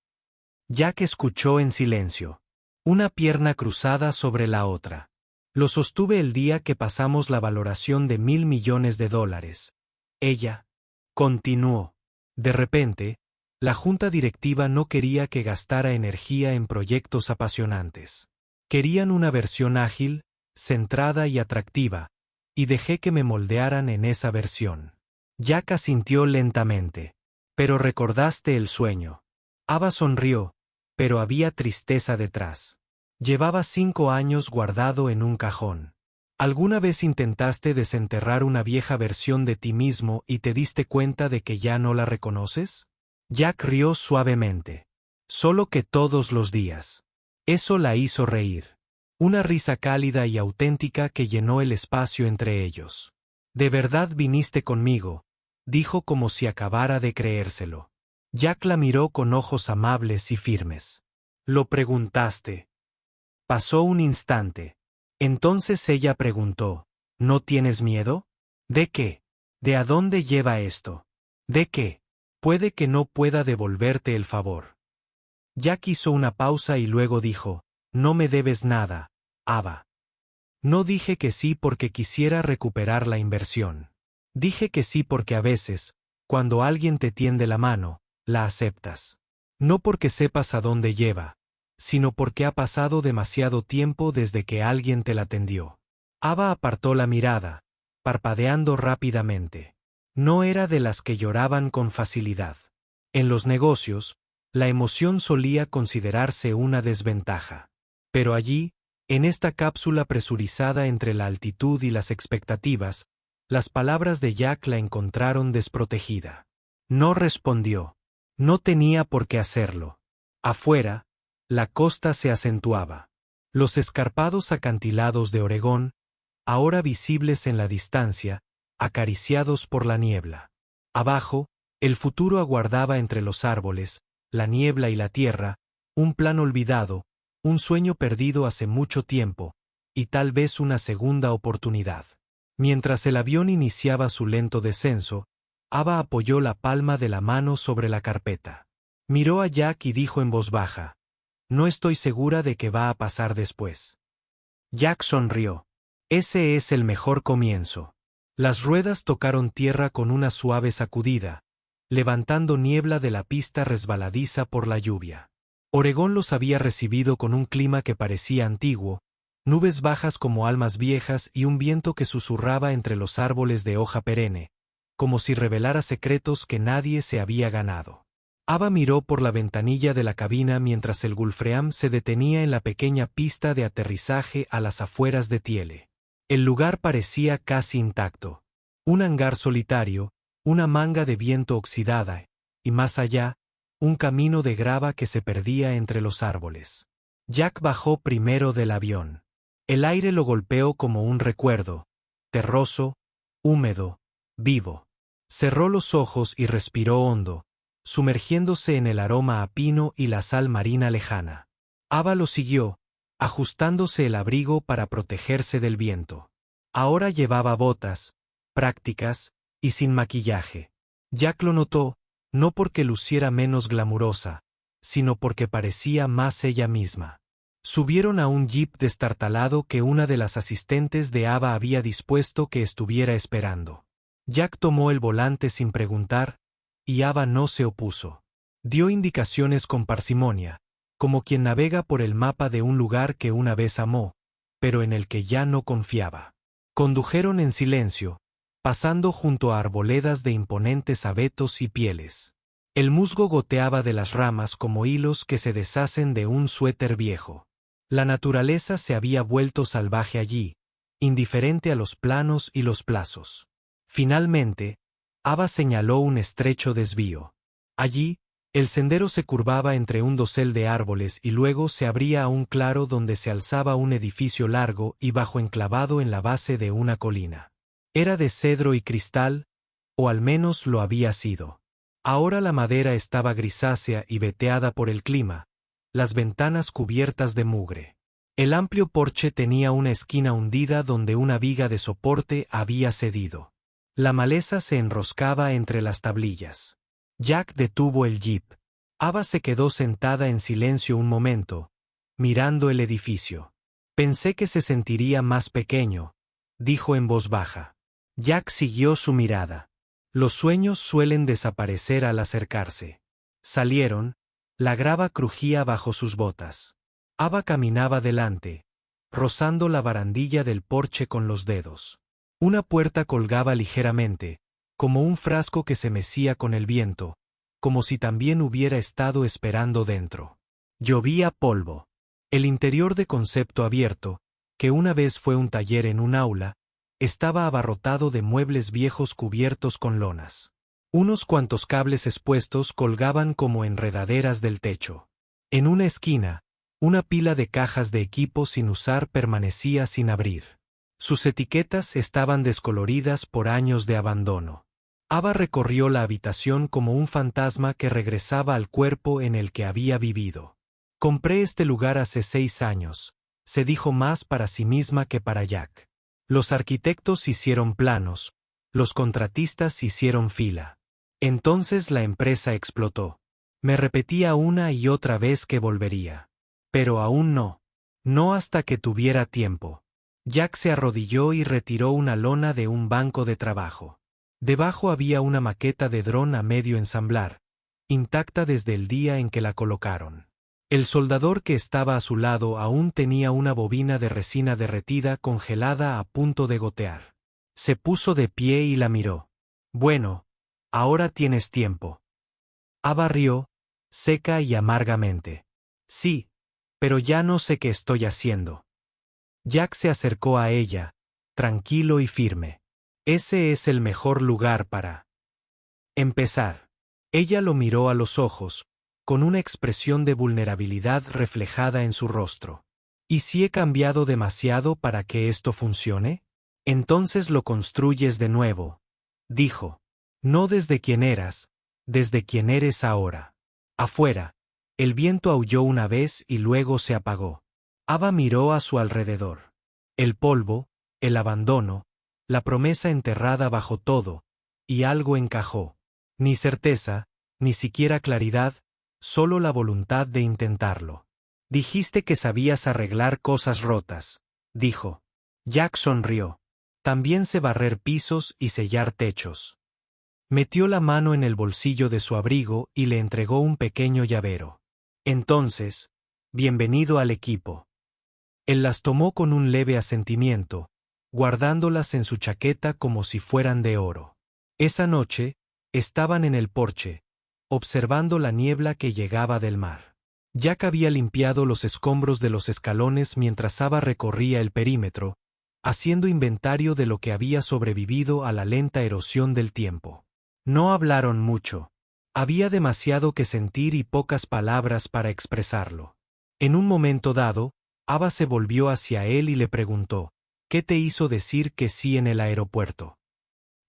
Jack escuchó en silencio, una pierna cruzada sobre la otra. Lo sostuve el día que pasamos la valoración de $1.000 millones. Ella continuó. De repente, la junta directiva no quería que gastara energía en proyectos apasionantes. Querían una versión ágil, centrada y atractiva, y dejé que me moldearan en esa versión. Jack asintió lentamente. Pero recordaste el sueño. Ava sonrió, pero había tristeza detrás. Llevaba 5 años guardado en un cajón. ¿Alguna vez intentaste desenterrar una vieja versión de ti mismo y te diste cuenta de que ya no la reconoces? Jack rió suavemente. Solo que todos los días. Eso la hizo reír. Una risa cálida y auténtica que llenó el espacio entre ellos. ¿De verdad viniste conmigo?, dijo como si acabara de creérselo. Jack la miró con ojos amables y firmes. ¿Lo preguntaste? Pasó un instante. Entonces ella preguntó, ¿no tienes miedo? ¿De qué? ¿De a dónde lleva esto? ¿De qué? Puede que no pueda devolverte el favor. Jack hizo una pausa y luego dijo, no me debes nada, Ava. No dije que sí porque quisiera recuperar la inversión. Dije que sí porque a veces, cuando alguien te tiende la mano, la aceptas. No porque sepas a dónde lleva, sino porque ha pasado demasiado tiempo desde que alguien te la tendió. Ava apartó la mirada, parpadeando rápidamente. No era de las que lloraban con facilidad. En los negocios, la emoción solía considerarse una desventaja. Pero allí, en esta cápsula presurizada entre la altitud y las expectativas, las palabras de Jack la encontraron desprotegida. No respondió. No tenía por qué hacerlo. Afuera, la costa se acentuaba. Los escarpados acantilados de Oregón, ahora visibles en la distancia, acariciados por la niebla. Abajo, el futuro aguardaba entre los árboles, la niebla y la tierra, un plan olvidado, un sueño perdido hace mucho tiempo, y tal vez una segunda oportunidad. Mientras el avión iniciaba su lento descenso, Ava apoyó la palma de la mano sobre la carpeta. Miró a Jack y dijo en voz baja: «No estoy segura de qué va a pasar después». Jack sonrió. «Ese es el mejor comienzo». Las ruedas tocaron tierra con una suave sacudida, levantando niebla de la pista resbaladiza por la lluvia. Oregón los había recibido con un clima que parecía antiguo, nubes bajas como almas viejas y un viento que susurraba entre los árboles de hoja perenne, como si revelara secretos que nadie se había ganado. Ava miró por la ventanilla de la cabina mientras el Gulfstream se detenía en la pequeña pista de aterrizaje a las afueras de Thiele. El lugar parecía casi intacto. Un hangar solitario, una manga de viento oxidada, y más allá, un camino de grava que se perdía entre los árboles. Jack bajó primero del avión. El aire lo golpeó como un recuerdo, terroso, húmedo, vivo. Cerró los ojos y respiró hondo, sumergiéndose en el aroma a pino y la sal marina lejana. Ava lo siguió, ajustándose el abrigo para protegerse del viento. Ahora llevaba botas, prácticas, y sin maquillaje. Jack lo notó, no porque luciera menos glamurosa, sino porque parecía más ella misma. Subieron a un jeep destartalado que una de las asistentes de Ava había dispuesto que estuviera esperando. Jack tomó el volante sin preguntar, y Ava no se opuso. Dio indicaciones con parsimonia, como quien navega por el mapa de un lugar que una vez amó, pero en el que ya no confiaba. Condujeron en silencio, pasando junto a arboledas de imponentes abetos y pieles. El musgo goteaba de las ramas como hilos que se deshacen de un suéter viejo. La naturaleza se había vuelto salvaje allí, indiferente a los planos y los plazos. Finalmente, Ava señaló un estrecho desvío. Allí, el sendero se curvaba entre un dosel de árboles y luego se abría a un claro donde se alzaba un edificio largo y bajo enclavado en la base de una colina. Era de cedro y cristal, o al menos lo había sido. Ahora la madera estaba grisácea y veteada por el clima, las ventanas cubiertas de mugre. El amplio porche tenía una esquina hundida donde una viga de soporte había cedido. La maleza se enroscaba entre las tablillas. Jack detuvo el jeep. Ava se quedó sentada en silencio un momento, mirando el edificio. «Pensé que se sentiría más pequeño», dijo en voz baja. Jack siguió su mirada. Los sueños suelen desaparecer al acercarse. Salieron, la grava crujía bajo sus botas. Ava caminaba delante, rozando la barandilla del porche con los dedos. Una puerta colgaba ligeramente, como un frasco que se mecía con el viento, como si también hubiera estado esperando dentro. Llovía polvo. El interior de concepto abierto, que una vez fue un taller en un aula, estaba abarrotado de muebles viejos cubiertos con lonas. Unos cuantos cables expuestos colgaban como enredaderas del techo. En una esquina, una pila de cajas de equipo sin usar permanecía sin abrir. Sus etiquetas estaban descoloridas por años de abandono. Ava recorrió la habitación como un fantasma que regresaba al cuerpo en el que había vivido. «Compré este lugar hace 6 años», se dijo más para sí misma que para Jack. Los arquitectos hicieron planos, los contratistas hicieron fila. Entonces la empresa explotó. Me repetía una y otra vez que volvería. Pero aún no. No hasta que tuviera tiempo. Jack se arrodilló y retiró una lona de un banco de trabajo. Debajo había una maqueta de dron a medio ensamblar, intacta desde el día en que la colocaron. El soldador que estaba a su lado aún tenía una bobina de resina derretida congelada a punto de gotear. Se puso de pie y la miró. Bueno, ahora tienes tiempo. Ava rió, seca y amargamente. Sí, pero ya no sé qué estoy haciendo. Jack se acercó a ella, tranquilo y firme. Ese es el mejor lugar para empezar. Ella lo miró a los ojos, con una expresión de vulnerabilidad reflejada en su rostro. ¿Y si he cambiado demasiado para que esto funcione? Entonces lo construyes de nuevo, dijo. No desde quien eras, desde quien eres ahora. Afuera, el viento aulló una vez y luego se apagó. Ava miró a su alrededor. El polvo, el abandono, la promesa enterrada bajo todo, y algo encajó. Ni certeza, ni siquiera claridad, solo la voluntad de intentarlo. Dijiste que sabías arreglar cosas rotas, dijo. Jack sonrió. También sé barrer pisos y sellar techos. Metió la mano en el bolsillo de su abrigo y le entregó un pequeño llavero. Entonces, bienvenido al equipo. Él las tomó con un leve asentimiento, guardándolas en su chaqueta como si fueran de oro. Esa noche, estaban en el porche, observando la niebla que llegaba del mar. Jack había limpiado los escombros de los escalones mientras Ava recorría el perímetro, haciendo inventario de lo que había sobrevivido a la lenta erosión del tiempo. No hablaron mucho. Había demasiado que sentir y pocas palabras para expresarlo. En un momento dado, Ava se volvió hacia él y le preguntó, ¿qué te hizo decir que sí en el aeropuerto?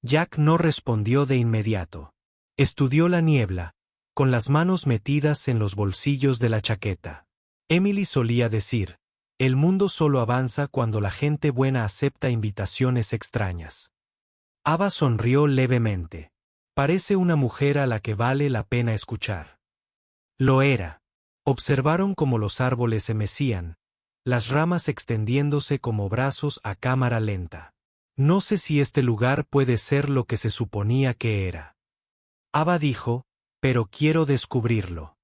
Jack no respondió de inmediato. Estudió la niebla, con las manos metidas en los bolsillos de la chaqueta. Emily solía decir, el mundo solo avanza cuando la gente buena acepta invitaciones extrañas. Ava sonrió levemente. Parece una mujer a la que vale la pena escuchar. Lo era. Observaron cómo los árboles se mecían, las ramas extendiéndose como brazos a cámara lenta. No sé si este lugar puede ser lo que se suponía que era. Ava dijo, pero quiero descubrirlo.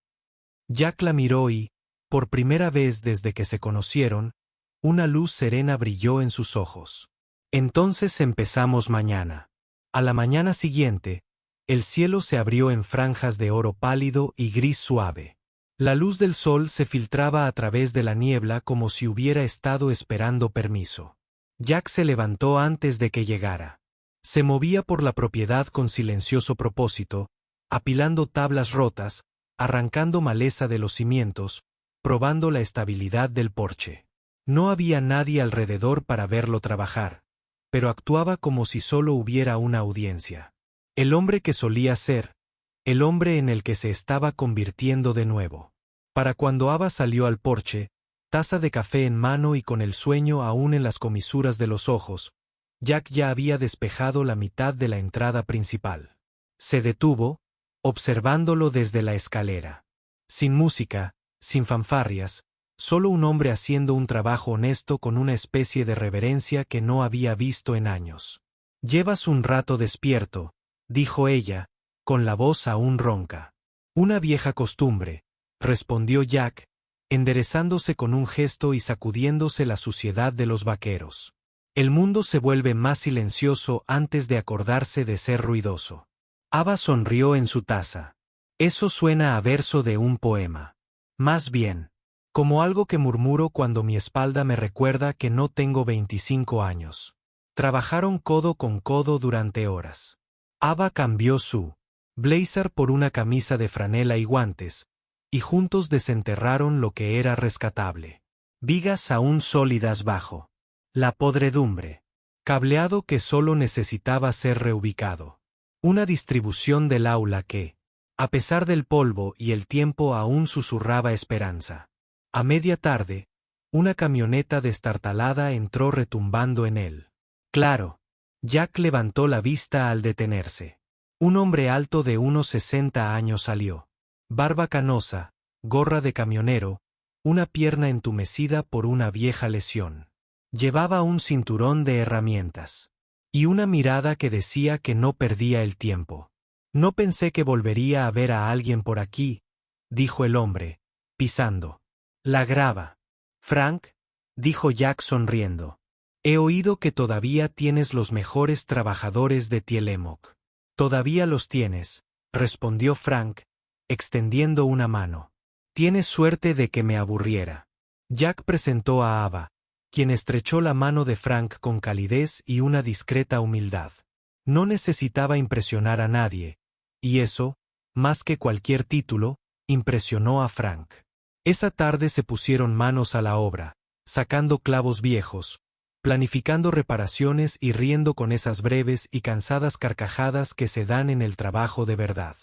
Jack la miró y, por primera vez desde que se conocieron, una luz serena brilló en sus ojos. Entonces empezamos mañana. A la mañana siguiente, el cielo se abrió en franjas de oro pálido y gris suave. La luz del sol se filtraba a través de la niebla como si hubiera estado esperando permiso. Jack se levantó antes de que llegara. Se movía por la propiedad con silencioso propósito, apilando tablas rotas, arrancando maleza de los cimientos, probando la estabilidad del porche. No había nadie alrededor para verlo trabajar, pero actuaba como si solo hubiera una audiencia. El hombre que solía ser, el hombre en el que se estaba convirtiendo de nuevo. Para cuando Ava salió al porche, taza de café en mano y con el sueño aún en las comisuras de los ojos, Jack ya había despejado la mitad de la entrada principal. Se detuvo, observándolo desde la escalera. Sin música, sin fanfarrias, solo un hombre haciendo un trabajo honesto con una especie de reverencia que no había visto en años. «Llevas un rato despierto», dijo ella, con la voz aún ronca. «Una vieja costumbre», respondió Jack, enderezándose con un gesto y sacudiéndose la suciedad de los vaqueros. El mundo se vuelve más silencioso antes de acordarse de ser ruidoso. Ava sonrió en su taza. Eso suena a verso de un poema. Más bien, como algo que murmuro cuando mi espalda me recuerda que no tengo 25 años. Trabajaron codo con codo durante horas. Ava cambió su blazer por una camisa de franela y guantes, y juntos desenterraron lo que era rescatable. Vigas aún sólidas bajo la podredumbre. Cableado que solo necesitaba ser reubicado. Una distribución del aula que, a pesar del polvo y el tiempo, aún susurraba esperanza. A media tarde, una camioneta destartalada entró retumbando en él. Claro. Jack levantó la vista al detenerse. Un hombre alto de unos 60 años salió. Barba canosa, gorra de camionero, una pierna entumecida por una vieja lesión. Llevaba un cinturón de herramientas. Y una mirada que decía que no perdía el tiempo. No pensé que volvería a ver a alguien por aquí, dijo el hombre, pisando la grava. Frank, dijo Jack sonriendo. He oído que todavía tienes los mejores trabajadores de Tielemoc. Todavía los tienes, respondió Frank, extendiendo una mano. Tienes suerte de que me aburriera. Jack presentó a Ava, quien estrechó la mano de Frank con calidez y una discreta humildad. No necesitaba impresionar a nadie, y eso, más que cualquier título, impresionó a Frank. Esa tarde se pusieron manos a la obra, sacando clavos viejos, planificando reparaciones y riendo con esas breves y cansadas carcajadas que se dan en el trabajo de verdad.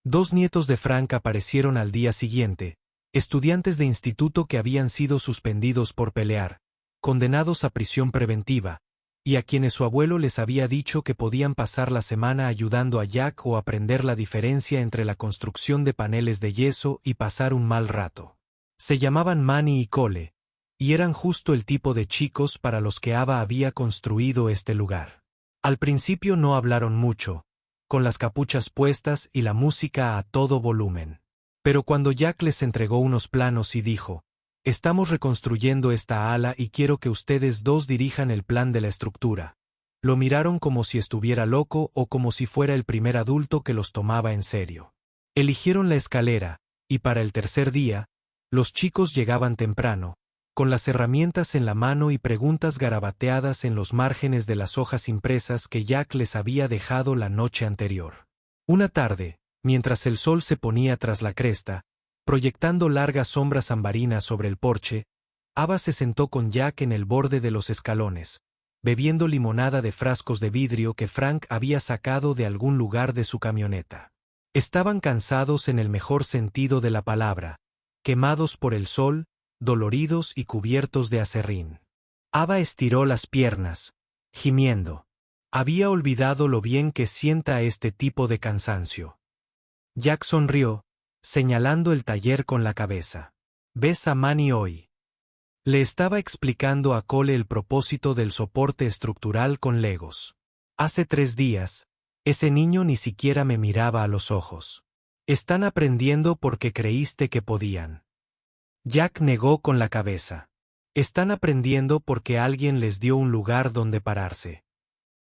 2 nietos de Frank aparecieron al día siguiente, estudiantes de instituto que habían sido suspendidos por pelear, condenados a prisión preventiva, y a quienes su abuelo les había dicho que podían pasar la semana ayudando a Jack o aprender la diferencia entre la construcción de paneles de yeso y pasar un mal rato. Se llamaban Manny y Cole, y eran justo el tipo de chicos para los que Ava había construido este lugar. Al principio no hablaron mucho, con las capuchas puestas y la música a todo volumen. Pero cuando Jack les entregó unos planos y dijo, «Estamos reconstruyendo esta ala y quiero que ustedes dos dirijan el plan de la estructura», lo miraron como si estuviera loco o como si fuera el primer adulto que los tomaba en serio. Eligieron la escalera, y para el tercer día, los chicos llegaban temprano, con las herramientas en la mano y preguntas garabateadas en los márgenes de las hojas impresas que Jack les había dejado la noche anterior. Una tarde, mientras el sol se ponía tras la cresta, proyectando largas sombras ambarinas sobre el porche, Ava se sentó con Jack en el borde de los escalones, bebiendo limonada de frascos de vidrio que Frank había sacado de algún lugar de su camioneta. Estaban cansados en el mejor sentido de la palabra, quemados por el sol, doloridos y cubiertos de aserrín. Ava estiró las piernas, gimiendo. Había olvidado lo bien que sienta este tipo de cansancio. Jack sonrió, señalando el taller con la cabeza. «¿Ves a Manny hoy?» Le estaba explicando a Cole el propósito del soporte estructural con legos. «Hace 3 días, ese niño ni siquiera me miraba a los ojos. Están aprendiendo porque creíste que podían». Jack negó con la cabeza. «Están aprendiendo porque alguien les dio un lugar donde pararse».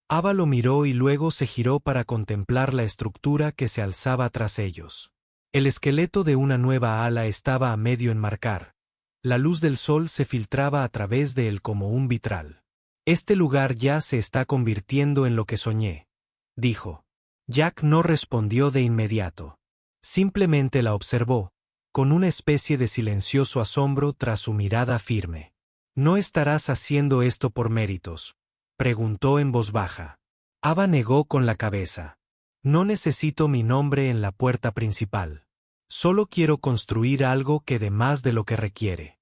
Ava lo miró y luego se giró para contemplar la estructura que se alzaba tras ellos. El esqueleto de una nueva ala estaba a medio enmarcar. La luz del sol se filtraba a través de él como un vitral. «Este lugar ya se está convirtiendo en lo que soñé», dijo. Jack no respondió de inmediato. Simplemente la observó, con una especie de silencioso asombro tras su mirada firme. «¿No estarás haciendo esto por méritos?», preguntó en voz baja. Ava negó con la cabeza. «No necesito mi nombre en la puerta principal. Solo quiero construir algo que dé más de lo que requiere».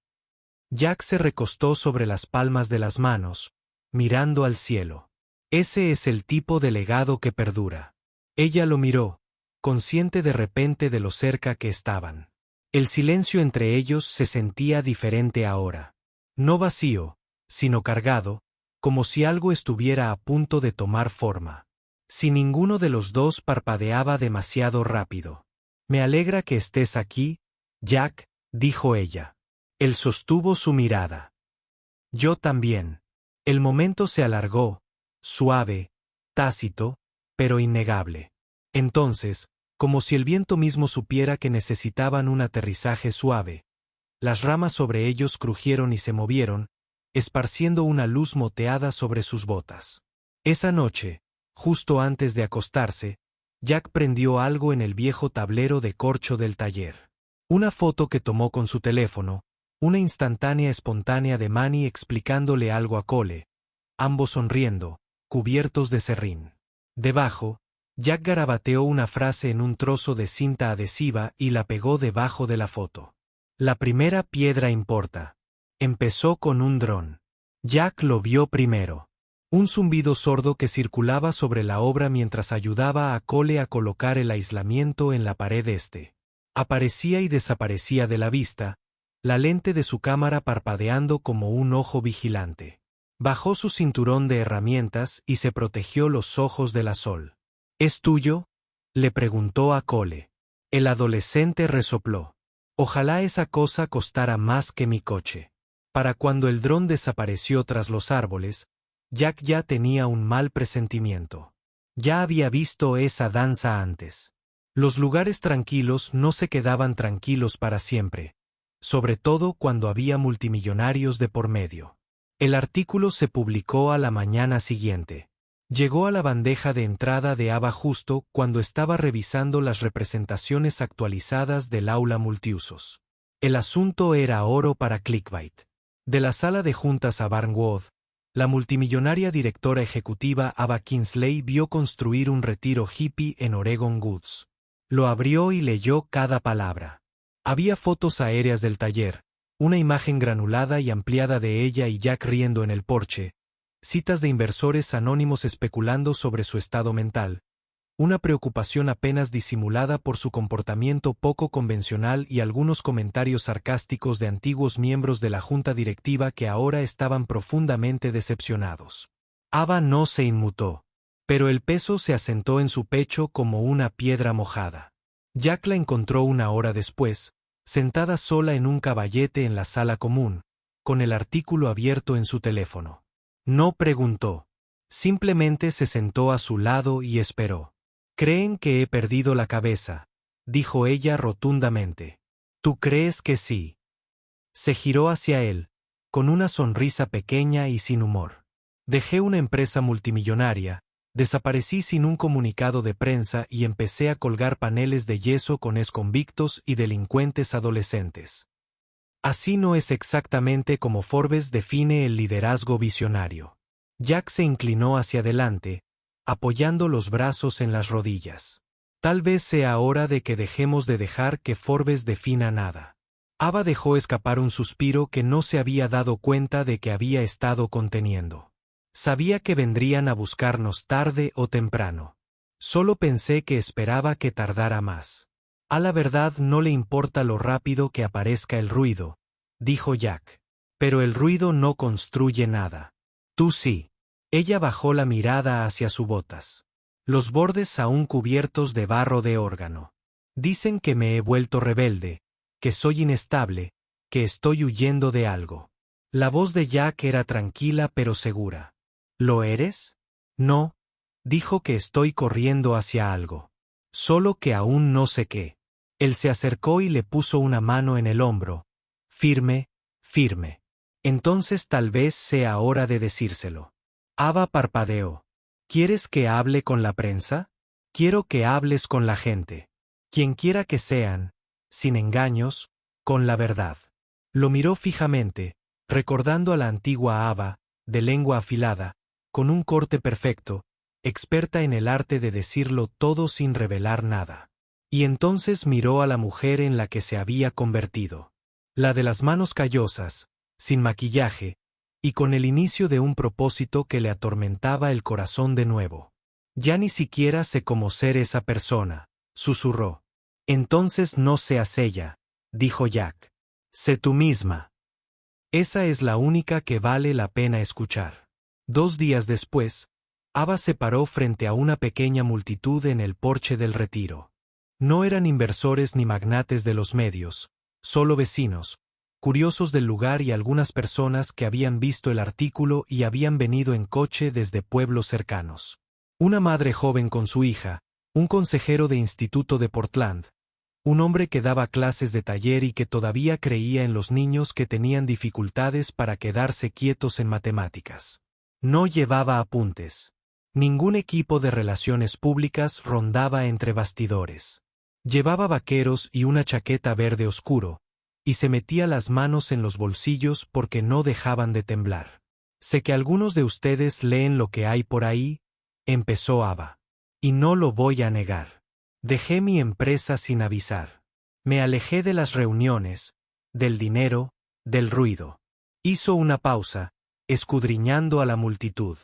Jack se recostó sobre las palmas de las manos, mirando al cielo. «Ese es el tipo de legado que perdura». Ella lo miró, consciente de repente de lo cerca que estaban. El silencio entre ellos se sentía diferente ahora. No vacío, sino cargado, como si algo estuviera a punto de tomar forma. Si ninguno de los dos parpadeaba demasiado rápido. «Me alegra que estés aquí, Jack», dijo ella. Él sostuvo su mirada. «Yo también». El momento se alargó, suave, tácito, pero innegable. Entonces, como si el viento mismo supiera que necesitaban un aterrizaje suave, las ramas sobre ellos crujieron y se movieron, esparciendo una luz moteada sobre sus botas. Esa noche, justo antes de acostarse, Jack prendió algo en el viejo tablero de corcho del taller. Una foto que tomó con su teléfono, una instantánea espontánea de Manny explicándole algo a Cole, ambos sonriendo, cubiertos de serrín. Debajo, Jack garabateó una frase en un trozo de cinta adhesiva y la pegó debajo de la foto. «La primera piedra importa». Empezó con un dron. Jack lo vio primero. Un zumbido sordo que circulaba sobre la obra mientras ayudaba a Cole a colocar el aislamiento en la pared este. Aparecía y desaparecía de la vista, la lente de su cámara parpadeando como un ojo vigilante. Bajó su cinturón de herramientas y se protegió los ojos de la sol. ¿Es tuyo?, le preguntó a Cole. El adolescente resopló. Ojalá esa cosa costara más que mi coche. Para cuando el dron desapareció tras los árboles, Jack ya tenía un mal presentimiento. Ya había visto esa danza antes. Los lugares tranquilos no se quedaban tranquilos para siempre, sobre todo cuando había multimillonarios de por medio. El artículo se publicó a la mañana siguiente. Llegó a la bandeja de entrada de Ava justo cuando estaba revisando las representaciones actualizadas del aula multiusos. El asunto era oro para clickbait. De la sala de juntas a Barnwood, la multimillonaria directora ejecutiva Ava Kingsley vio construir un retiro hippie en Oregon Woods. Lo abrió y leyó cada palabra. Había fotos aéreas del taller, una imagen granulada y ampliada de ella y Jack riendo en el porche, citas de inversores anónimos especulando sobre su estado mental, una preocupación apenas disimulada por su comportamiento poco convencional y algunos comentarios sarcásticos de antiguos miembros de la junta directiva que ahora estaban profundamente decepcionados. Ava no se inmutó, pero el peso se asentó en su pecho como una piedra mojada. Jack la encontró una hora después, sentada sola en un caballete en la sala común, con el artículo abierto en su teléfono. No preguntó. Simplemente se sentó a su lado y esperó. «Creen que he perdido la cabeza», dijo ella rotundamente. «¿Tú crees que sí?» Se giró hacia él, con una sonrisa pequeña y sin humor. «Dejé una empresa multimillonaria, desaparecí sin un comunicado de prensa y empecé a colgar paneles de yeso con exconvictos y delincuentes adolescentes. Así no es exactamente como Forbes define el liderazgo visionario». Jack se inclinó hacia adelante, apoyando los brazos en las rodillas. «Tal vez sea hora de que dejemos de dejar que Forbes defina nada». Ava dejó escapar un suspiro que no se había dado cuenta de que había estado conteniendo. Sabía que vendrían a buscarnos tarde o temprano. Solo pensé que esperaba que tardara más. A la verdad no le importa lo rápido que aparezca el ruido, dijo Jack. Pero el ruido no construye nada. Tú sí. Ella bajó la mirada hacia sus botas. Los bordes aún cubiertos de barro de órgano. Dicen que me he vuelto rebelde, que soy inestable, que estoy huyendo de algo. La voz de Jack era tranquila pero segura. ¿Lo eres? No, dijo que estoy corriendo hacia algo. Solo que aún no sé qué. Él se acercó y le puso una mano en el hombro. Firme, firme. Entonces tal vez sea hora de decírselo. Ava parpadeó. ¿Quieres que hable con la prensa? Quiero que hables con la gente. Quien quiera que sean, sin engaños, con la verdad. Lo miró fijamente, recordando a la antigua Ava, de lengua afilada, con un corte perfecto, experta en el arte de decirlo todo sin revelar nada. Y entonces miró a la mujer en la que se había convertido. La de las manos callosas, sin maquillaje, y con el inicio de un propósito que le atormentaba el corazón de nuevo. Ya ni siquiera sé cómo ser esa persona, susurró. Entonces no seas ella, dijo Jack. Sé tú misma. Esa es la única que vale la pena escuchar. 2 días después, Ava se paró frente a una pequeña multitud en el porche del retiro. No eran inversores ni magnates de los medios, solo vecinos, curiosos del lugar y algunas personas que habían visto el artículo y habían venido en coche desde pueblos cercanos. Una madre joven con su hija, un consejero de instituto de Portland, un hombre que daba clases de taller y que todavía creía en los niños que tenían dificultades para quedarse quietos en matemáticas. No llevaba apuntes. Ningún equipo de relaciones públicas rondaba entre bastidores. Llevaba vaqueros y una chaqueta verde oscuro, y se metía las manos en los bolsillos porque no dejaban de temblar. Sé que algunos de ustedes leen lo que hay por ahí, empezó Ava. Y no lo voy a negar. Dejé mi empresa sin avisar. Me alejé de las reuniones, del dinero, del ruido. Hizo una pausa, escudriñando a la multitud.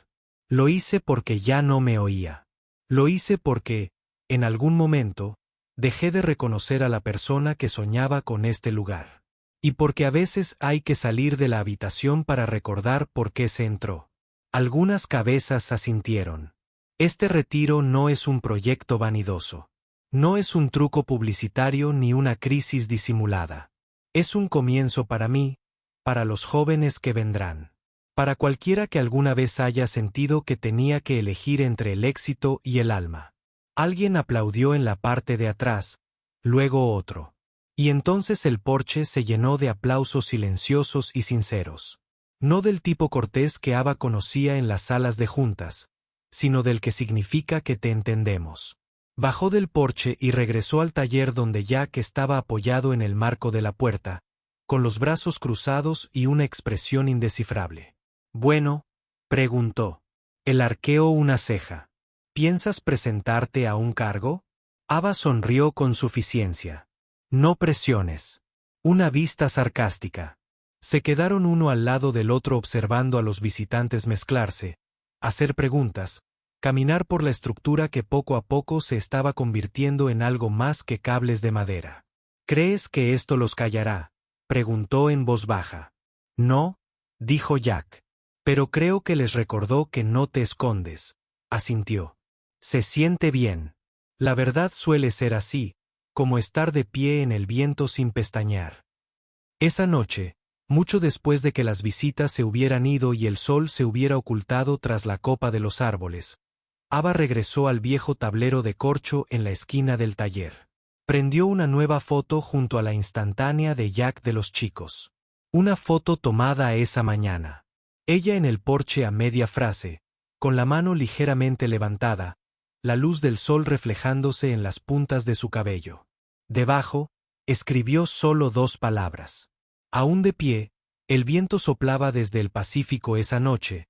Lo hice porque ya no me oía. Lo hice porque, en algún momento, dejé de reconocer a la persona que soñaba con este lugar. Y porque a veces hay que salir de la habitación para recordar por qué se entró. Algunas cabezas asintieron. Este retiro no es un proyecto vanidoso. No es un truco publicitario ni una crisis disimulada. Es un comienzo para mí, para los jóvenes que vendrán. Para cualquiera que alguna vez haya sentido que tenía que elegir entre el éxito y el alma. Alguien aplaudió en la parte de atrás, luego otro. Y entonces el porche se llenó de aplausos silenciosos y sinceros. No del tipo cortés que Ava conocía en las salas de juntas, sino del que significa que te entendemos. Bajó del porche y regresó al taller donde Jack estaba apoyado en el marco de la puerta, con los brazos cruzados y una expresión indescifrable. Bueno, preguntó. Él arqueó una ceja. ¿Piensas presentarte a un cargo? Ava sonrió con suficiencia. No presiones. Una vista sarcástica. Se quedaron uno al lado del otro observando a los visitantes mezclarse, hacer preguntas, caminar por la estructura que poco a poco se estaba convirtiendo en algo más que cables de madera. ¿Crees que esto los callará?, preguntó en voz baja. No, dijo Jack. Pero creo que les recordó que no te escondes, asintió. Se siente bien. La verdad suele ser así, como estar de pie en el viento sin pestañear. Esa noche, mucho después de que las visitas se hubieran ido y el sol se hubiera ocultado tras la copa de los árboles, Ava regresó al viejo tablero de corcho en la esquina del taller. Prendió una nueva foto junto a la instantánea de Jack de los chicos. Una foto tomada esa mañana. Ella en el porche a media frase, con la mano ligeramente levantada, la luz del sol reflejándose en las puntas de su cabello. Debajo, escribió solo 2 palabras. Aún de pie, el viento soplaba desde el Pacífico esa noche,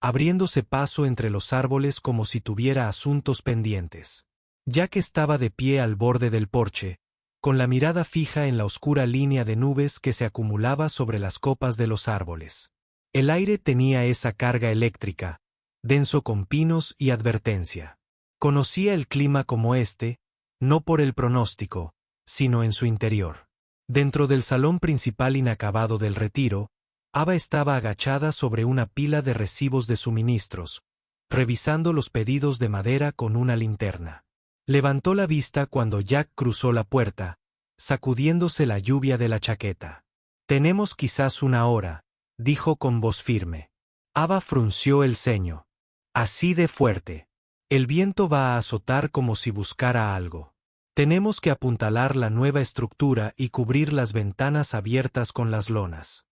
abriéndose paso entre los árboles como si tuviera asuntos pendientes. Jack estaba de pie al borde del porche, con la mirada fija en la oscura línea de nubes que se acumulaba sobre las copas de los árboles. El aire tenía esa carga eléctrica, denso con pinos y advertencia. Conocía el clima como este, no por el pronóstico, sino en su interior. Dentro del salón principal inacabado del retiro, Ava estaba agachada sobre una pila de recibos de suministros, revisando los pedidos de madera con una linterna. Levantó la vista cuando Jack cruzó la puerta, sacudiéndose la lluvia de la chaqueta. «Tenemos quizás 1 hora», dijo con voz firme. Ava frunció el ceño. «Así de fuerte. El viento va a azotar como si buscara algo. Tenemos que apuntalar la nueva estructura y cubrir las ventanas abiertas con las lonas».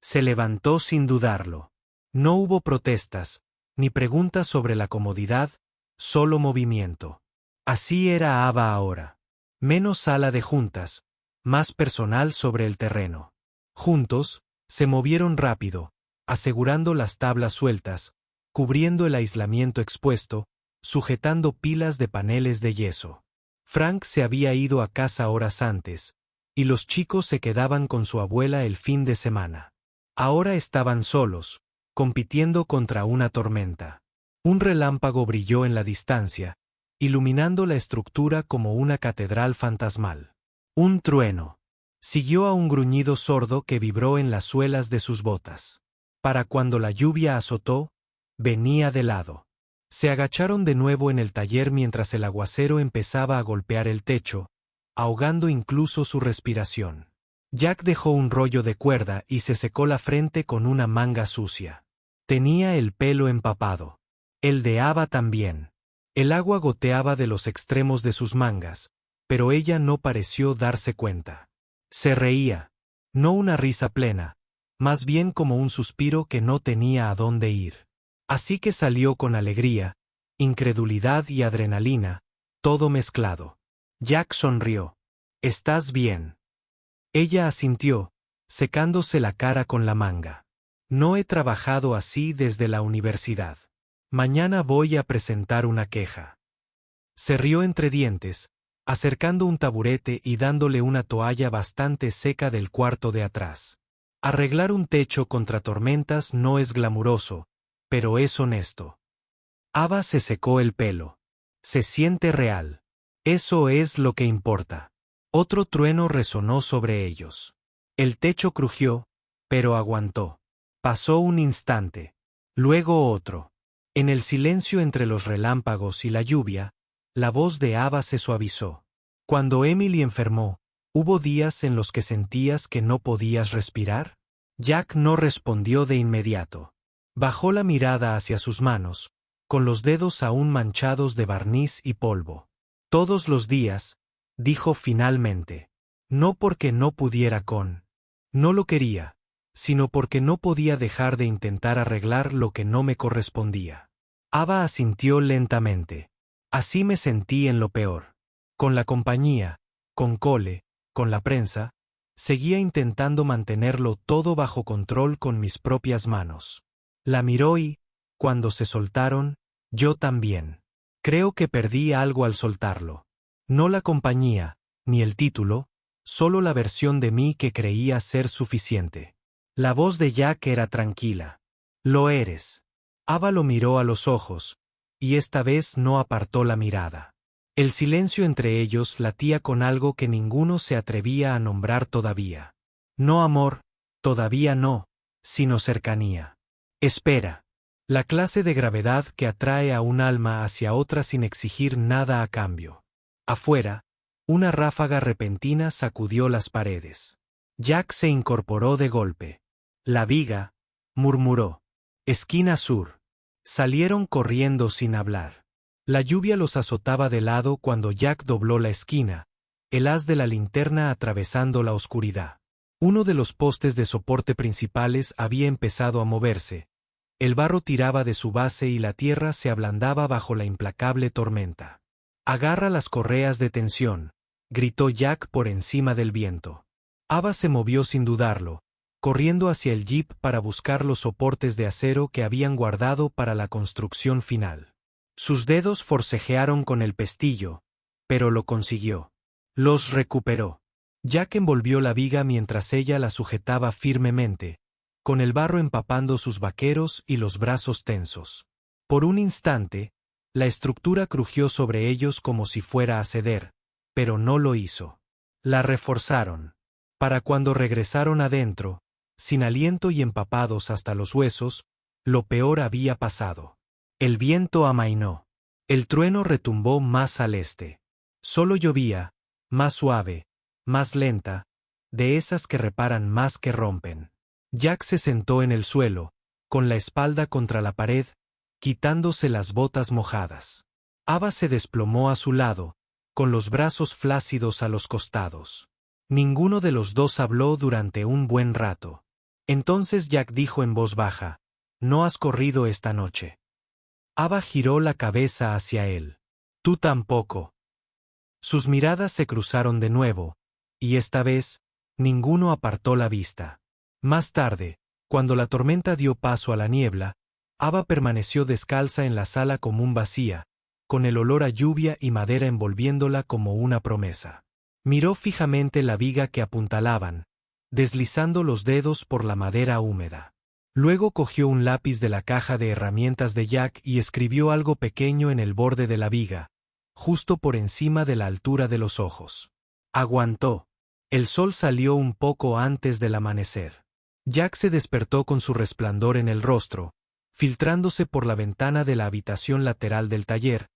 Se levantó sin dudarlo. No hubo protestas, ni preguntas sobre la comodidad, solo movimiento. Así era Ava ahora. Menos sala de juntas, más personal sobre el terreno. Juntos, se movieron rápido, asegurando las tablas sueltas, cubriendo el aislamiento expuesto, sujetando pilas de paneles de yeso. Frank se había ido a casa horas antes, y los chicos se quedaban con su abuela el fin de semana. Ahora estaban solos, compitiendo contra una tormenta. Un relámpago brilló en la distancia, iluminando la estructura como una catedral fantasmal. Un trueno. Siguió a un gruñido sordo que vibró en las suelas de sus botas. Para cuando la lluvia azotó, venía de lado. Se agacharon de nuevo en el taller mientras el aguacero empezaba a golpear el techo, ahogando incluso su respiración. Jack dejó un rollo de cuerda y se secó la frente con una manga sucia. Tenía el pelo empapado. El de Ava también. El agua goteaba de los extremos de sus mangas, pero ella no pareció darse cuenta. Se reía. No una risa plena, más bien como un suspiro que no tenía a dónde ir. Así que salió con alegría, incredulidad y adrenalina, todo mezclado. Jack sonrió. «¿Estás bien?». Ella asintió, secándose la cara con la manga. «No he trabajado así desde la universidad. Mañana voy a presentar una queja». Se rió entre dientes, acercando un taburete y dándole una toalla bastante seca del cuarto de atrás. Arreglar un techo contra tormentas no es glamuroso, pero es honesto. Ava se secó el pelo. Se siente real. Eso es lo que importa. Otro trueno resonó sobre ellos. El techo crujió, pero aguantó. Pasó un instante. Luego otro. En el silencio entre los relámpagos y la lluvia, la voz de Ava se suavizó. Cuando Emily enfermó, ¿hubo días en los que sentías que no podías respirar? Jack no respondió de inmediato. Bajó la mirada hacia sus manos, con los dedos aún manchados de barniz y polvo. Todos los días, dijo finalmente. No porque no pudiera con. No lo quería, sino porque no podía dejar de intentar arreglar lo que no me correspondía. Ava asintió lentamente. Así me sentí en lo peor. Con la compañía, con Cole, con la prensa, seguía intentando mantenerlo todo bajo control con mis propias manos. La miró y, cuando se soltaron, yo también. Creo que perdí algo al soltarlo. No la compañía, ni el título, solo la versión de mí que creía ser suficiente. La voz de Jack era tranquila. Lo eres. Ava lo miró a los ojos, y esta vez no apartó la mirada. El silencio entre ellos latía con algo que ninguno se atrevía a nombrar todavía. No amor, todavía no, sino cercanía. Espera. La clase de gravedad que atrae a un alma hacia otra sin exigir nada a cambio. Afuera, una ráfaga repentina sacudió las paredes. Jack se incorporó de golpe. La viga, murmuró. Esquina sur. Salieron corriendo sin hablar. La lluvia los azotaba de lado cuando Jack dobló la esquina, el haz de la linterna atravesando la oscuridad. Uno de los postes de soporte principales había empezado a moverse. El barro tiraba de su base y la tierra se ablandaba bajo la implacable tormenta. Agarra las correas de tensión, gritó Jack por encima del viento. Ava se movió sin dudarlo, corriendo hacia el jeep para buscar los soportes de acero que habían guardado para la construcción final. Sus dedos forcejearon con el pestillo, pero lo consiguió. Los recuperó. Jack envolvió la viga mientras ella la sujetaba firmemente, con el barro empapando sus vaqueros y los brazos tensos. Por un instante, la estructura crujió sobre ellos como si fuera a ceder, pero no lo hizo. La reforzaron. Para cuando regresaron adentro, sin aliento y empapados hasta los huesos, lo peor había pasado. El viento amainó. El trueno retumbó más al este. Solo llovía, más suave, más lenta, de esas que reparan más que rompen. Jack se sentó en el suelo, con la espalda contra la pared, quitándose las botas mojadas. Ava se desplomó a su lado, con los brazos flácidos a los costados. Ninguno de los dos habló durante un buen rato. Entonces Jack dijo en voz baja, «¿No has corrido esta noche?» Ava giró la cabeza hacia él. «Tú tampoco». Sus miradas se cruzaron de nuevo, y esta vez, ninguno apartó la vista. Más tarde, cuando la tormenta dio paso a la niebla, Ava permaneció descalza en la sala común vacía, con el olor a lluvia y madera envolviéndola como una promesa. Miró fijamente la viga que apuntalaban, deslizando los dedos por la madera húmeda. Luego cogió un lápiz de la caja de herramientas de Jack y escribió algo pequeño en el borde de la viga, justo por encima de la altura de los ojos. Aguantó. El sol salió un poco antes del amanecer. Jack se despertó con su resplandor en el rostro, filtrándose por la ventana de la habitación lateral del taller,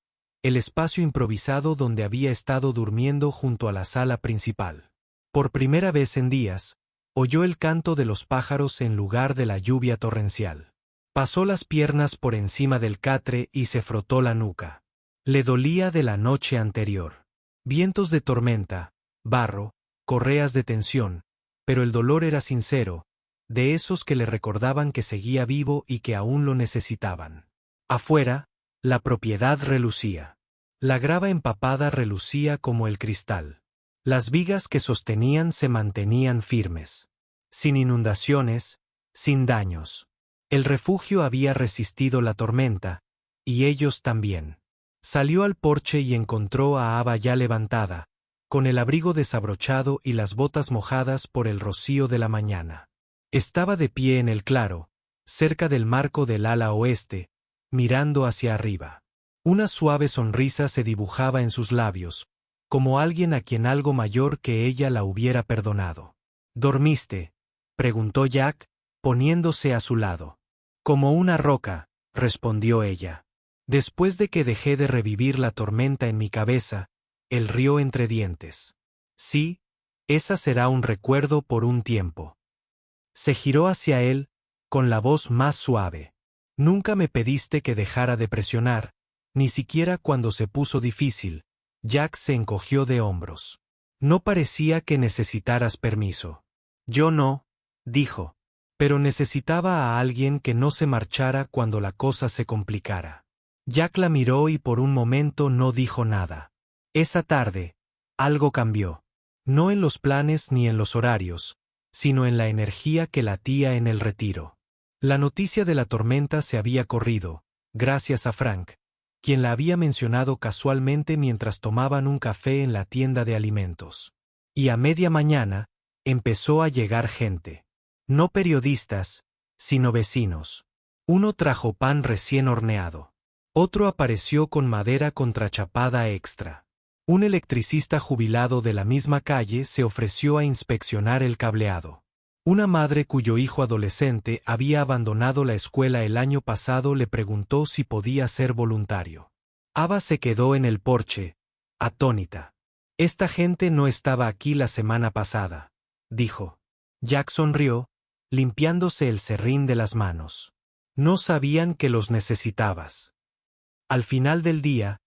el espacio improvisado donde había estado durmiendo junto a la sala principal. Por primera vez en días, oyó el canto de los pájaros en lugar de la lluvia torrencial. Pasó las piernas por encima del catre y se frotó la nuca. Le dolía de la noche anterior. Vientos de tormenta, barro, correas de tensión, pero el dolor era sincero, de esos que le recordaban que seguía vivo y que aún lo necesitaban. Afuera, la propiedad relucía. La grava empapada relucía como el cristal. Las vigas que sostenían se mantenían firmes. Sin inundaciones, sin daños. El refugio había resistido la tormenta, y ellos también. Salió al porche y encontró a Ava ya levantada, con el abrigo desabrochado y las botas mojadas por el rocío de la mañana. Estaba de pie en el claro, cerca del marco del ala oeste, mirando hacia arriba. Una suave sonrisa se dibujaba en sus labios, como alguien a quien algo mayor que ella la hubiera perdonado. ¿Dormiste?, preguntó Jack, poniéndose a su lado. Como una roca, respondió ella. Después de que dejé de revivir la tormenta en mi cabeza, él rió entre dientes. Sí, esa será un recuerdo por un tiempo. Se giró hacia él, con la voz más suave. Nunca me pediste que dejara de presionar, ni siquiera cuando se puso difícil. Jack se encogió de hombros. No parecía que necesitaras permiso. Yo no, dijo. Pero necesitaba a alguien que no se marchara cuando la cosa se complicara. Jack la miró y por un momento no dijo nada. Esa tarde, algo cambió. No en los planes ni en los horarios, sino en la energía que latía en el retiro. La noticia de la tormenta se había corrido, gracias a Frank, quien la había mencionado casualmente mientras tomaban un café en la tienda de alimentos. Y a media mañana, empezó a llegar gente. No periodistas, sino vecinos. Uno trajo pan recién horneado. Otro apareció con madera contrachapada extra. Un electricista jubilado de la misma calle se ofreció a inspeccionar el cableado. Una madre cuyo hijo adolescente había abandonado la escuela el año pasado le preguntó si podía ser voluntario. Ava se quedó en el porche, atónita. Esta gente no estaba aquí la semana pasada, dijo. Jack sonrió, limpiándose el serrín de las manos. No sabían que los necesitabas. Al final del día,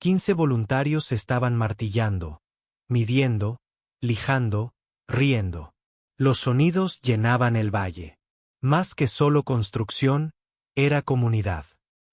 15 voluntarios estaban martillando, midiendo, lijando, riendo. Los sonidos llenaban el valle. Más que solo construcción, era comunidad.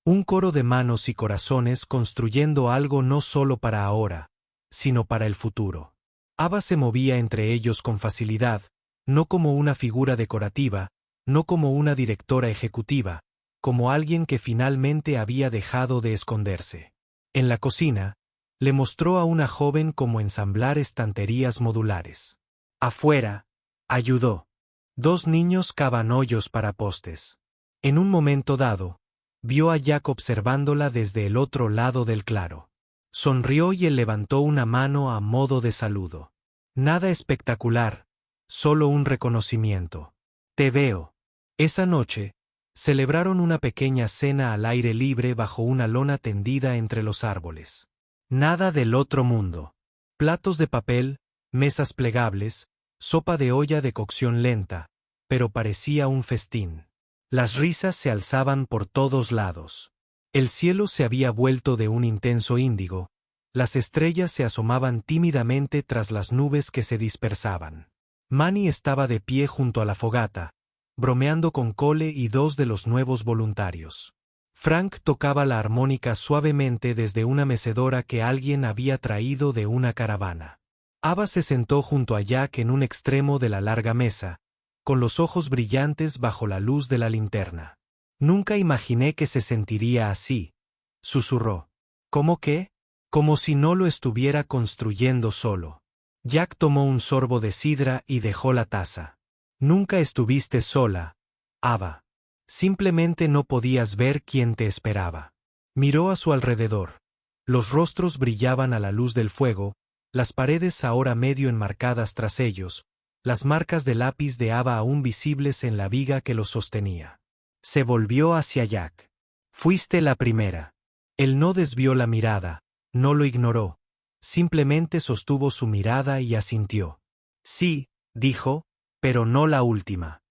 Un coro de manos y corazones construyendo algo no solo para ahora, sino para el futuro. Ava se movía entre ellos con facilidad, no como una figura decorativa, no como una directora ejecutiva, como alguien que finalmente había dejado de esconderse. En la cocina, le mostró a una joven cómo ensamblar estanterías modulares. Afuera, ayudó. 2 niños cavan hoyos para postes. En un momento dado, vio a Jack observándola desde el otro lado del claro. Sonrió y él levantó una mano a modo de saludo. Nada espectacular, solo un reconocimiento. Te veo. Esa noche, celebraron una pequeña cena al aire libre bajo una lona tendida entre los árboles. Nada del otro mundo. Platos de papel, mesas plegables, sopa de olla de cocción lenta, pero parecía un festín. Las risas se alzaban por todos lados. El cielo se había vuelto de un intenso índigo, las estrellas se asomaban tímidamente tras las nubes que se dispersaban. Manny estaba de pie junto a la fogata, bromeando con Cole y 2 de los nuevos voluntarios. Frank tocaba la armónica suavemente desde una mecedora que alguien había traído de una caravana. Ava se sentó junto a Jack en un extremo de la larga mesa, con los ojos brillantes bajo la luz de la linterna. Nunca imaginé que se sentiría así, susurró. ¿Cómo qué? Como si no lo estuviera construyendo solo. Jack tomó un sorbo de sidra y dejó la taza. Nunca estuviste sola, Ava. Simplemente no podías ver quién te esperaba. Miró a su alrededor. Los rostros brillaban a la luz del fuego, las paredes ahora medio enmarcadas tras ellos, las marcas de lápiz de Ava aún visibles en la viga que los sostenía. Se volvió hacia Jack. Fuiste la primera. Él no desvió la mirada, no lo ignoró, simplemente sostuvo su mirada y asintió. Sí, dijo, pero no la última.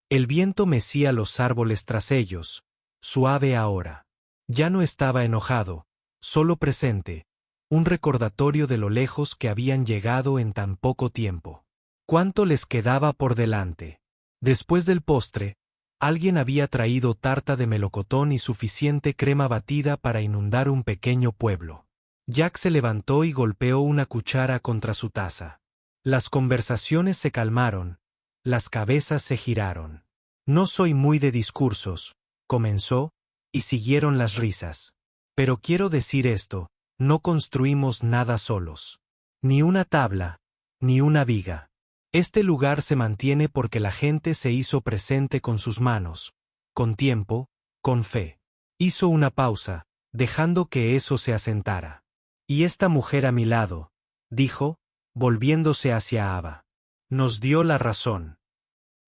El viento mecía los árboles tras ellos, suave ahora. Ya no estaba enojado, solo presente, un recordatorio de lo lejos que habían llegado en tan poco tiempo. ¿Cuánto les quedaba por delante? Después del postre, alguien había traído tarta de melocotón y suficiente crema batida para inundar un pequeño pueblo. Jack se levantó y golpeó una cuchara contra su taza. Las conversaciones se calmaron, las cabezas se giraron. No soy muy de discursos, comenzó, y siguieron las risas. Pero quiero decir esto, no construimos nada solos. Ni una tabla, ni una viga. Este lugar se mantiene porque la gente se hizo presente con sus manos, con tiempo, con fe. Hizo una pausa, dejando que eso se asentara. Y esta mujer a mi lado, dijo, volviéndose hacia Ava. Nos dio la razón.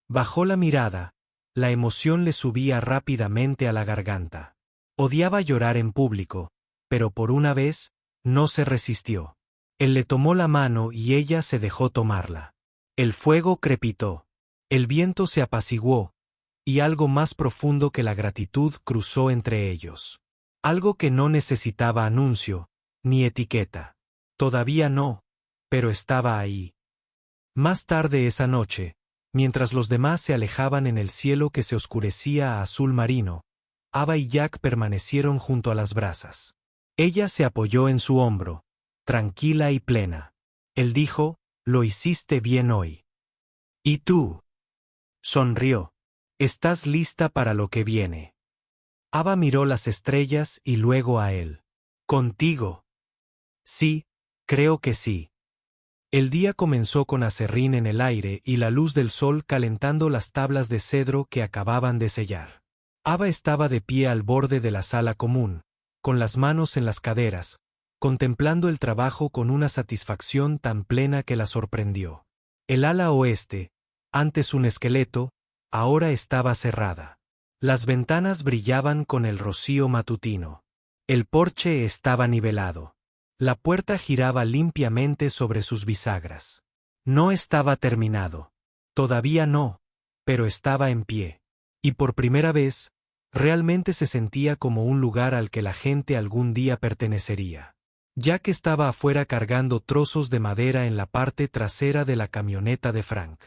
Bajó la mirada, la emoción le subía rápidamente a la garganta. Odiaba llorar en público, pero por una vez, no se resistió. Él le tomó la mano y ella se dejó tomarla. El fuego crepitó. El viento se apaciguó, y algo más profundo que la gratitud cruzó entre ellos. Algo que no necesitaba anuncio, ni etiqueta. Todavía no, pero estaba ahí. Más tarde esa noche, mientras los demás se alejaban en el cielo que se oscurecía a azul marino, Ava y Jack permanecieron junto a las brasas. Ella se apoyó en su hombro, tranquila y plena. Él dijo, «Lo hiciste bien hoy». «¿Y tú?». Sonrió. «¿Estás lista para lo que viene?». Ava miró las estrellas y luego a él. «¿Contigo?». «Sí, creo que sí». El día comenzó con aserrín en el aire y la luz del sol calentando las tablas de cedro que acababan de sellar. Ava estaba de pie al borde de la sala común, con las manos en las caderas, contemplando el trabajo con una satisfacción tan plena que la sorprendió. El ala oeste, antes un esqueleto, ahora estaba cerrada. Las ventanas brillaban con el rocío matutino. El porche estaba nivelado. La puerta giraba limpiamente sobre sus bisagras. No estaba terminado. Todavía no, pero estaba en pie. Y por primera vez, realmente se sentía como un lugar al que la gente algún día pertenecería. Jack estaba afuera cargando trozos de madera en la parte trasera de la camioneta de Frank.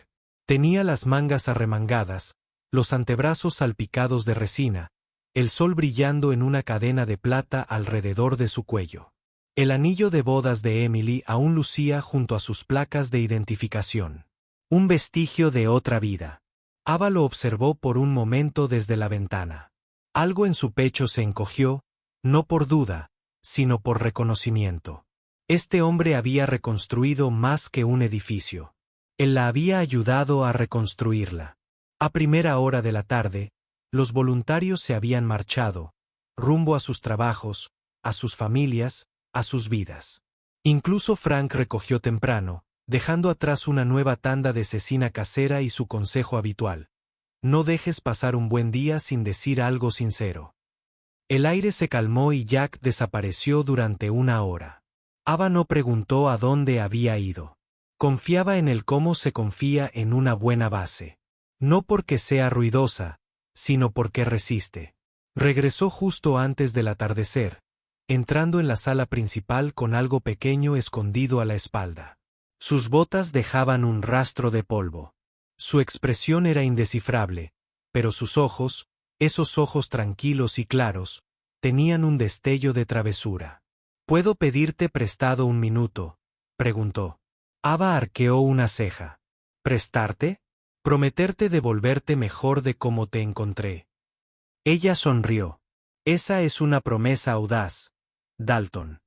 Tenía las mangas arremangadas, los antebrazos salpicados de resina, el sol brillando en una cadena de plata alrededor de su cuello. El anillo de bodas de Emily aún lucía junto a sus placas de identificación. Un vestigio de otra vida. Ava lo observó por un momento desde la ventana. Algo en su pecho se encogió, no por duda, sino por reconocimiento. Este hombre había reconstruido más que un edificio. Él la había ayudado a reconstruirla. A primera hora de la tarde, los voluntarios se habían marchado, rumbo a sus trabajos, a sus familias, a sus vidas. Incluso Frank recogió temprano, dejando atrás una nueva tanda de cecina casera y su consejo habitual: no dejes pasar un buen día sin decir algo sincero. El aire se calmó y Jack desapareció durante una hora. Ava no preguntó a dónde había ido. Confiaba en el cómo se confía en una buena base. No porque sea ruidosa, sino porque resiste. Regresó justo antes del atardecer, entrando en la sala principal con algo pequeño escondido a la espalda. Sus botas dejaban un rastro de polvo. Su expresión era indescifrable, pero sus ojos, esos ojos tranquilos y claros, tenían un destello de travesura. «¿Puedo pedirte prestado un minuto?», preguntó. Ava arqueó una ceja. «¿Prestarte?». «Prometerte devolverte mejor de cómo te encontré». Ella sonrió. «Esa es una promesa audaz, Dalton».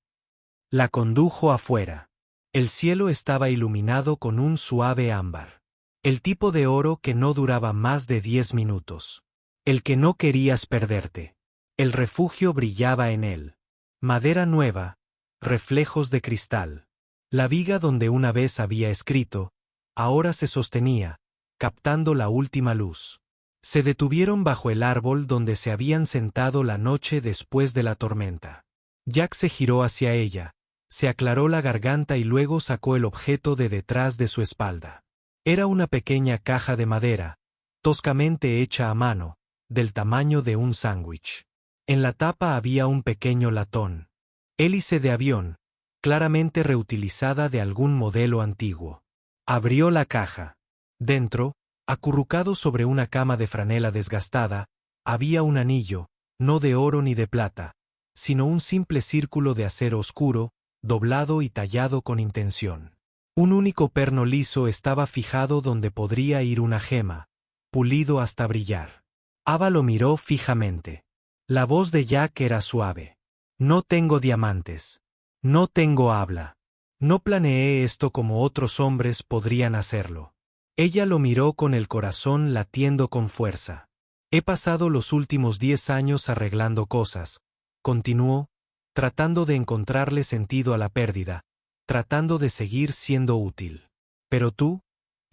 La condujo afuera. El cielo estaba iluminado con un suave ámbar. El tipo de oro que no duraba más de 10 minutos. El que no querías perderte. El refugio brillaba en él. Madera nueva, reflejos de cristal. La viga donde una vez había escrito, ahora se sostenía, captando la última luz. Se detuvieron bajo el árbol donde se habían sentado la noche después de la tormenta. Jack se giró hacia ella, se aclaró la garganta y luego sacó el objeto de detrás de su espalda. Era una pequeña caja de madera, toscamente hecha a mano, del tamaño de un sándwich. En la tapa había un pequeño latón. Hélice de avión, claramente reutilizada de algún modelo antiguo. Abrió la caja. Dentro, acurrucado sobre una cama de franela desgastada, había un anillo, no de oro ni de plata, sino un simple círculo de acero oscuro, doblado y tallado con intención. Un único perno liso estaba fijado donde podría ir una gema, pulido hasta brillar. Ava lo miró fijamente. La voz de Jack era suave. «No tengo diamantes. No tengo habla. No planeé esto como otros hombres podrían hacerlo». Ella lo miró con el corazón latiendo con fuerza. «He pasado los últimos 10 años arreglando cosas», continuó, tratando de encontrarle sentido a la pérdida, tratando de seguir siendo útil. «Pero tú,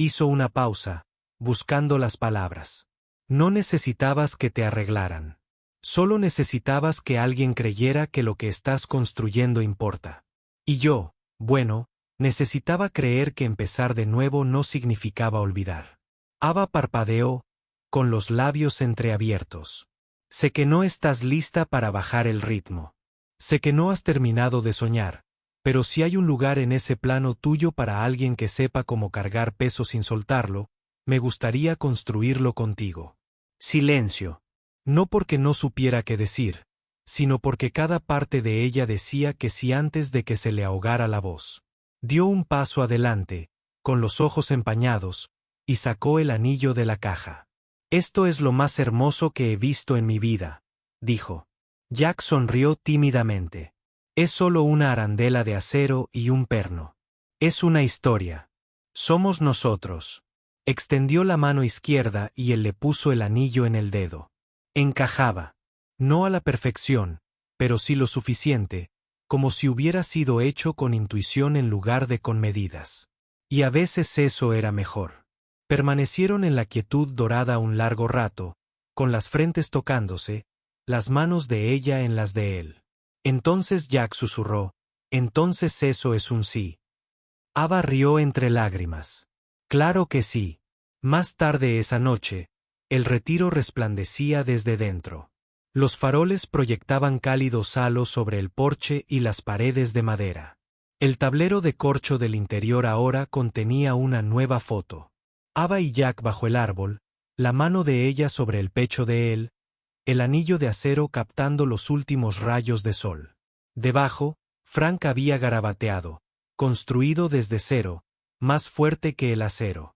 Hizo una pausa, buscando las palabras. No necesitabas que te arreglaran. Solo necesitabas que alguien creyera que lo que estás construyendo importa. Y yo, bueno, necesitaba creer que empezar de nuevo no significaba olvidar. Ava parpadeó, con los labios entreabiertos. Sé que no estás lista para bajar el ritmo. Sé que no has terminado de soñar, pero si hay un lugar en ese plano tuyo para alguien que sepa cómo cargar peso sin soltarlo, me gustaría construirlo contigo. Silencio. No porque no supiera qué decir, sino porque cada parte de ella decía que sí antes de que se le ahogara la voz. Dio un paso adelante, con los ojos empañados, y sacó el anillo de la caja. Esto es lo más hermoso que he visto en mi vida, dijo. Jack sonrió tímidamente. Es solo una arandela de acero y un perno. Es una historia. Somos nosotros. Extendió la mano izquierda y él le puso el anillo en el dedo. Encajaba. No a la perfección, pero sí lo suficiente, como si hubiera sido hecho con intuición en lugar de con medidas. Y a veces eso era mejor. Permanecieron en la quietud dorada un largo rato, con las frentes tocándose, las manos de ella en las de él. Entonces Jack susurró, «Entonces eso es un sí». Ava rió entre lágrimas. «Claro que sí». Más tarde esa noche, el retiro resplandecía desde dentro. Los faroles proyectaban cálidos halos sobre el porche y las paredes de madera. El tablero de corcho del interior ahora contenía una nueva foto. Ava y Jack bajo el árbol, la mano de ella sobre el pecho de él, el anillo de acero captando los últimos rayos de sol. Debajo, Frank había garabateado, construido desde cero, más fuerte que el acero.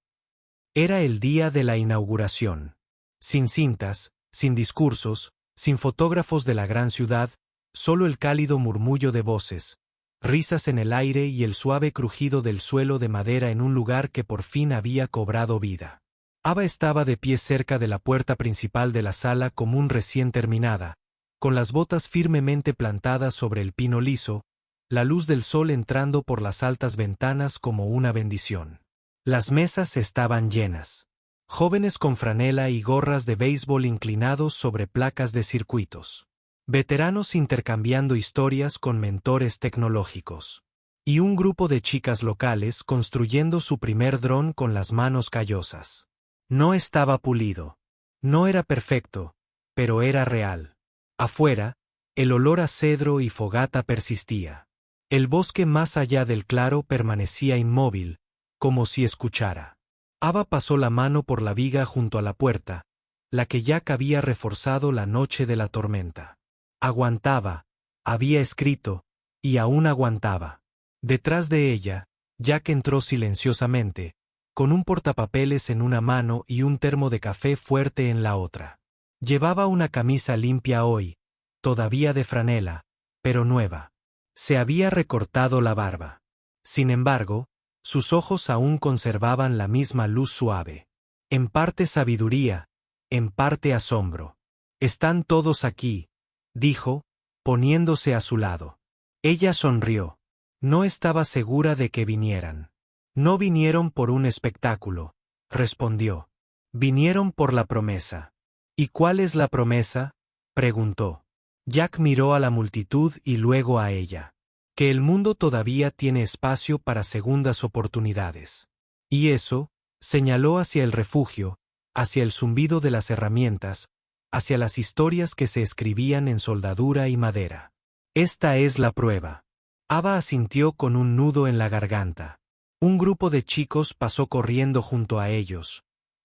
Era el día de la inauguración. Sin cintas, sin discursos, sin fotógrafos de la gran ciudad, solo el cálido murmullo de voces, risas en el aire y el suave crujido del suelo de madera en un lugar que por fin había cobrado vida. Ava estaba de pie cerca de la puerta principal de la sala como un recién terminada, con las botas firmemente plantadas sobre el pino liso, la luz del sol entrando por las altas ventanas como una bendición. Las mesas estaban llenas. Jóvenes con franela y gorras de béisbol inclinados sobre placas de circuitos. Veteranos intercambiando historias con mentores tecnológicos. Y un grupo de chicas locales construyendo su primer dron con las manos callosas. No estaba pulido. No era perfecto, pero era real. Afuera, el olor a cedro y fogata persistía. El bosque más allá del claro permanecía inmóvil, como si escuchara. Ava pasó la mano por la viga junto a la puerta, la que Jack había reforzado la noche de la tormenta. Aguantaba, había escrito, y aún aguantaba. Detrás de ella, Jack entró silenciosamente, con un portapapeles en una mano y un termo de café fuerte en la otra. Llevaba una camisa limpia hoy, todavía de franela, pero nueva. Se había recortado la barba. Sin embargo, sus ojos aún conservaban la misma luz suave. En parte sabiduría, en parte asombro. «Están todos aquí», dijo, poniéndose a su lado. Ella sonrió. No estaba segura de que vinieran. «No vinieron por un espectáculo», respondió. «Vinieron por la promesa». «¿Y cuál es la promesa?», preguntó. Jack miró a la multitud y luego a ella. «Que el mundo todavía tiene espacio para segundas oportunidades». Y eso, señaló hacia el refugio, hacia el zumbido de las herramientas, hacia las historias que se escribían en soldadura y madera. «Esta es la prueba». Ava asintió con un nudo en la garganta. Un grupo de chicos pasó corriendo junto a ellos,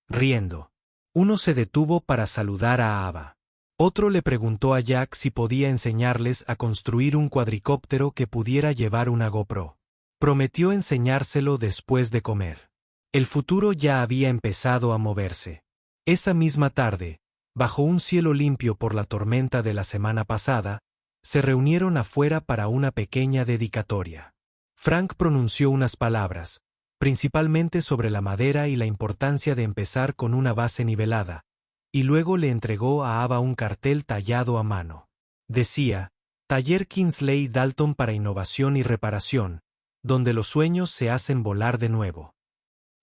riendo. Uno se detuvo para saludar a Ava. Otro le preguntó a Jack si podía enseñarles a construir un cuadricóptero que pudiera llevar una GoPro. Prometió enseñárselo después de comer. El futuro ya había empezado a moverse. Esa misma tarde, bajo un cielo limpio por la tormenta de la semana pasada, se reunieron afuera para una pequeña dedicatoria. Frank pronunció unas palabras, principalmente sobre la madera y la importancia de empezar con una base nivelada, y luego le entregó a Ava un cartel tallado a mano. Decía, «Taller Kingsley Dalton para innovación y reparación, donde los sueños se hacen volar de nuevo».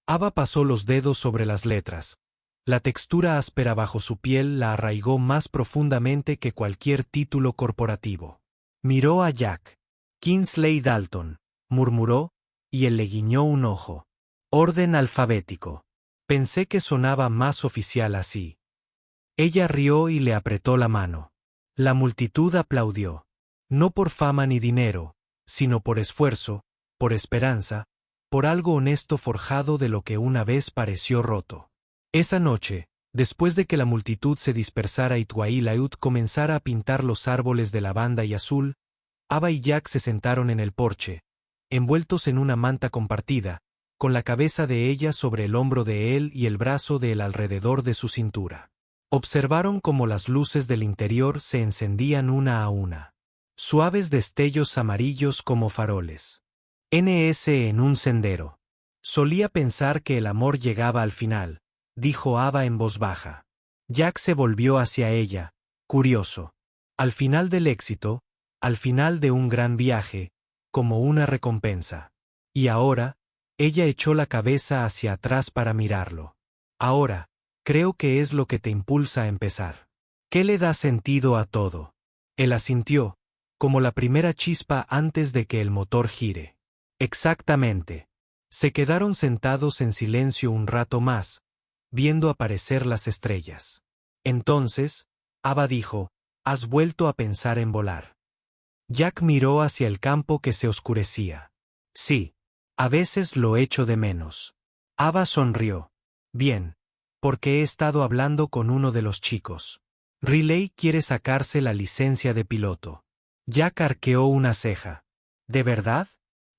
Ava pasó los dedos sobre las letras. La textura áspera bajo su piel la arraigó más profundamente que cualquier título corporativo. Miró a Jack. Kingsley Dalton, murmuró, y él le guiñó un ojo. Orden alfabético. Pensé que sonaba más oficial así. Ella rió y le apretó la mano. La multitud aplaudió. No por fama ni dinero, sino por esfuerzo, por esperanza, por algo honesto forjado de lo que una vez pareció roto. Esa noche, después de que la multitud se dispersara y Twilight comenzara a pintar los árboles de lavanda y azul, Ava y Jack se sentaron en el porche, envueltos en una manta compartida, con la cabeza de ella sobre el hombro de él y el brazo de él alrededor de su cintura. Observaron cómo las luces del interior se encendían una a una. Suaves destellos amarillos como faroles. NS en un sendero. Solía pensar que el amor llegaba al final, dijo Ava en voz baja. Jack se volvió hacia ella, curioso. Al final del éxito, al final de un gran viaje, como una recompensa. Y ahora, ella echó la cabeza hacia atrás para mirarlo. Ahora, creo que es lo que te impulsa a empezar. ¿Qué le da sentido a todo? Él asintió, como la primera chispa antes de que el motor gire. Exactamente. Se quedaron sentados en silencio un rato más, viendo aparecer las estrellas. Entonces, Ava dijo, ¿has vuelto a pensar en volar? Jack miró hacia el campo que se oscurecía. Sí, a veces lo echo de menos. Ava sonrió. Bien, porque he estado hablando con uno de los chicos. Riley quiere sacarse la licencia de piloto. Jack arqueó una ceja. ¿De verdad?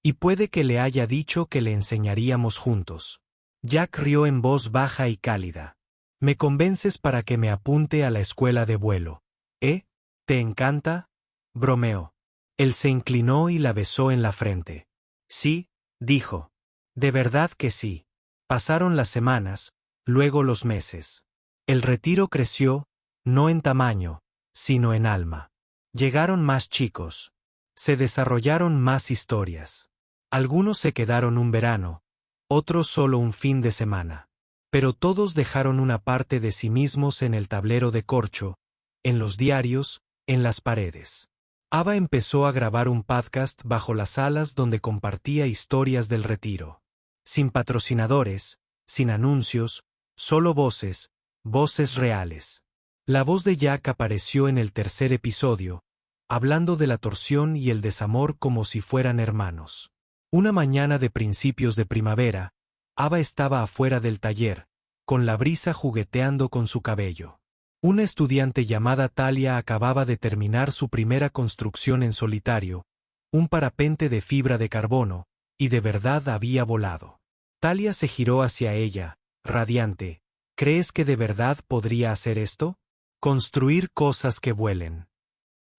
Y puede que le haya dicho que le enseñaríamos juntos. Jack rió en voz baja y cálida. Me convences para que me apunte a la escuela de vuelo. ¿Eh? ¿Te encanta? Bromeó. Él se inclinó y la besó en la frente. Sí, dijo. De verdad que sí. Pasaron las semanas, luego los meses. El retiro creció, no en tamaño, sino en alma. Llegaron más chicos. Se desarrollaron más historias. Algunos se quedaron un verano, otros solo un fin de semana. Pero todos dejaron una parte de sí mismos en el tablero de corcho, en los diarios, en las paredes. Ava empezó a grabar un podcast bajo las alas donde compartía historias del retiro. Sin patrocinadores, sin anuncios, solo voces, voces reales. La voz de Jack apareció en el tercer episodio, hablando de la torsión y el desamor como si fueran hermanos. Una mañana de principios de primavera, Ava estaba afuera del taller, con la brisa jugueteando con su cabello. Una estudiante llamada Talia acababa de terminar su primera construcción en solitario, un parapente de fibra de carbono, y de verdad había volado. Talia se giró hacia ella, radiante. ¿Crees que de verdad podría hacer esto? Construir cosas que vuelen.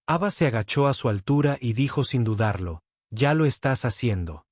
Ava se agachó a su altura y dijo sin dudarlo, ya lo estás haciendo.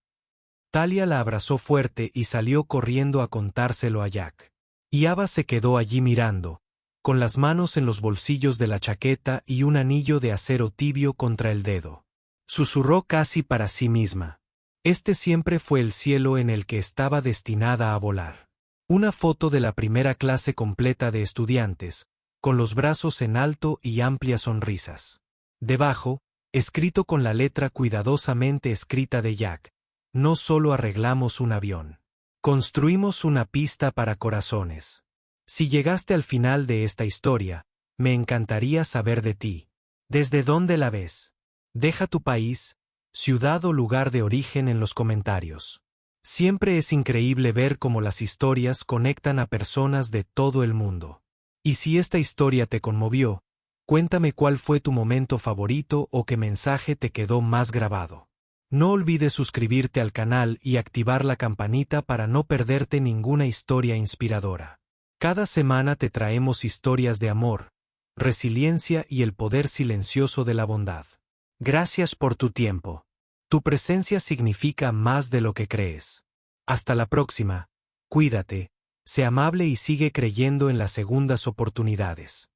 Talia la abrazó fuerte y salió corriendo a contárselo a Jack. Y Ava se quedó allí mirando, con las manos en los bolsillos de la chaqueta y un anillo de acero tibio contra el dedo. Susurró casi para sí misma. Este siempre fue el cielo en el que estaba destinada a volar. Una foto de la primera clase completa de estudiantes, con los brazos en alto y amplias sonrisas. Debajo, escrito con la letra cuidadosamente escrita de Jack, no solo arreglamos un avión. Construimos una pista para corazones. Si llegaste al final de esta historia, me encantaría saber de ti. ¿Desde dónde la ves? Deja tu país, ciudad o lugar de origen en los comentarios. Siempre es increíble ver cómo las historias conectan a personas de todo el mundo. Y si esta historia te conmovió, cuéntame cuál fue tu momento favorito o qué mensaje te quedó más grabado. No olvides suscribirte al canal y activar la campanita para no perderte ninguna historia inspiradora. Cada semana te traemos historias de amor, resiliencia y el poder silencioso de la bondad. Gracias por tu tiempo. Tu presencia significa más de lo que crees. Hasta la próxima. Cuídate, sé amable y sigue creyendo en las segundas oportunidades.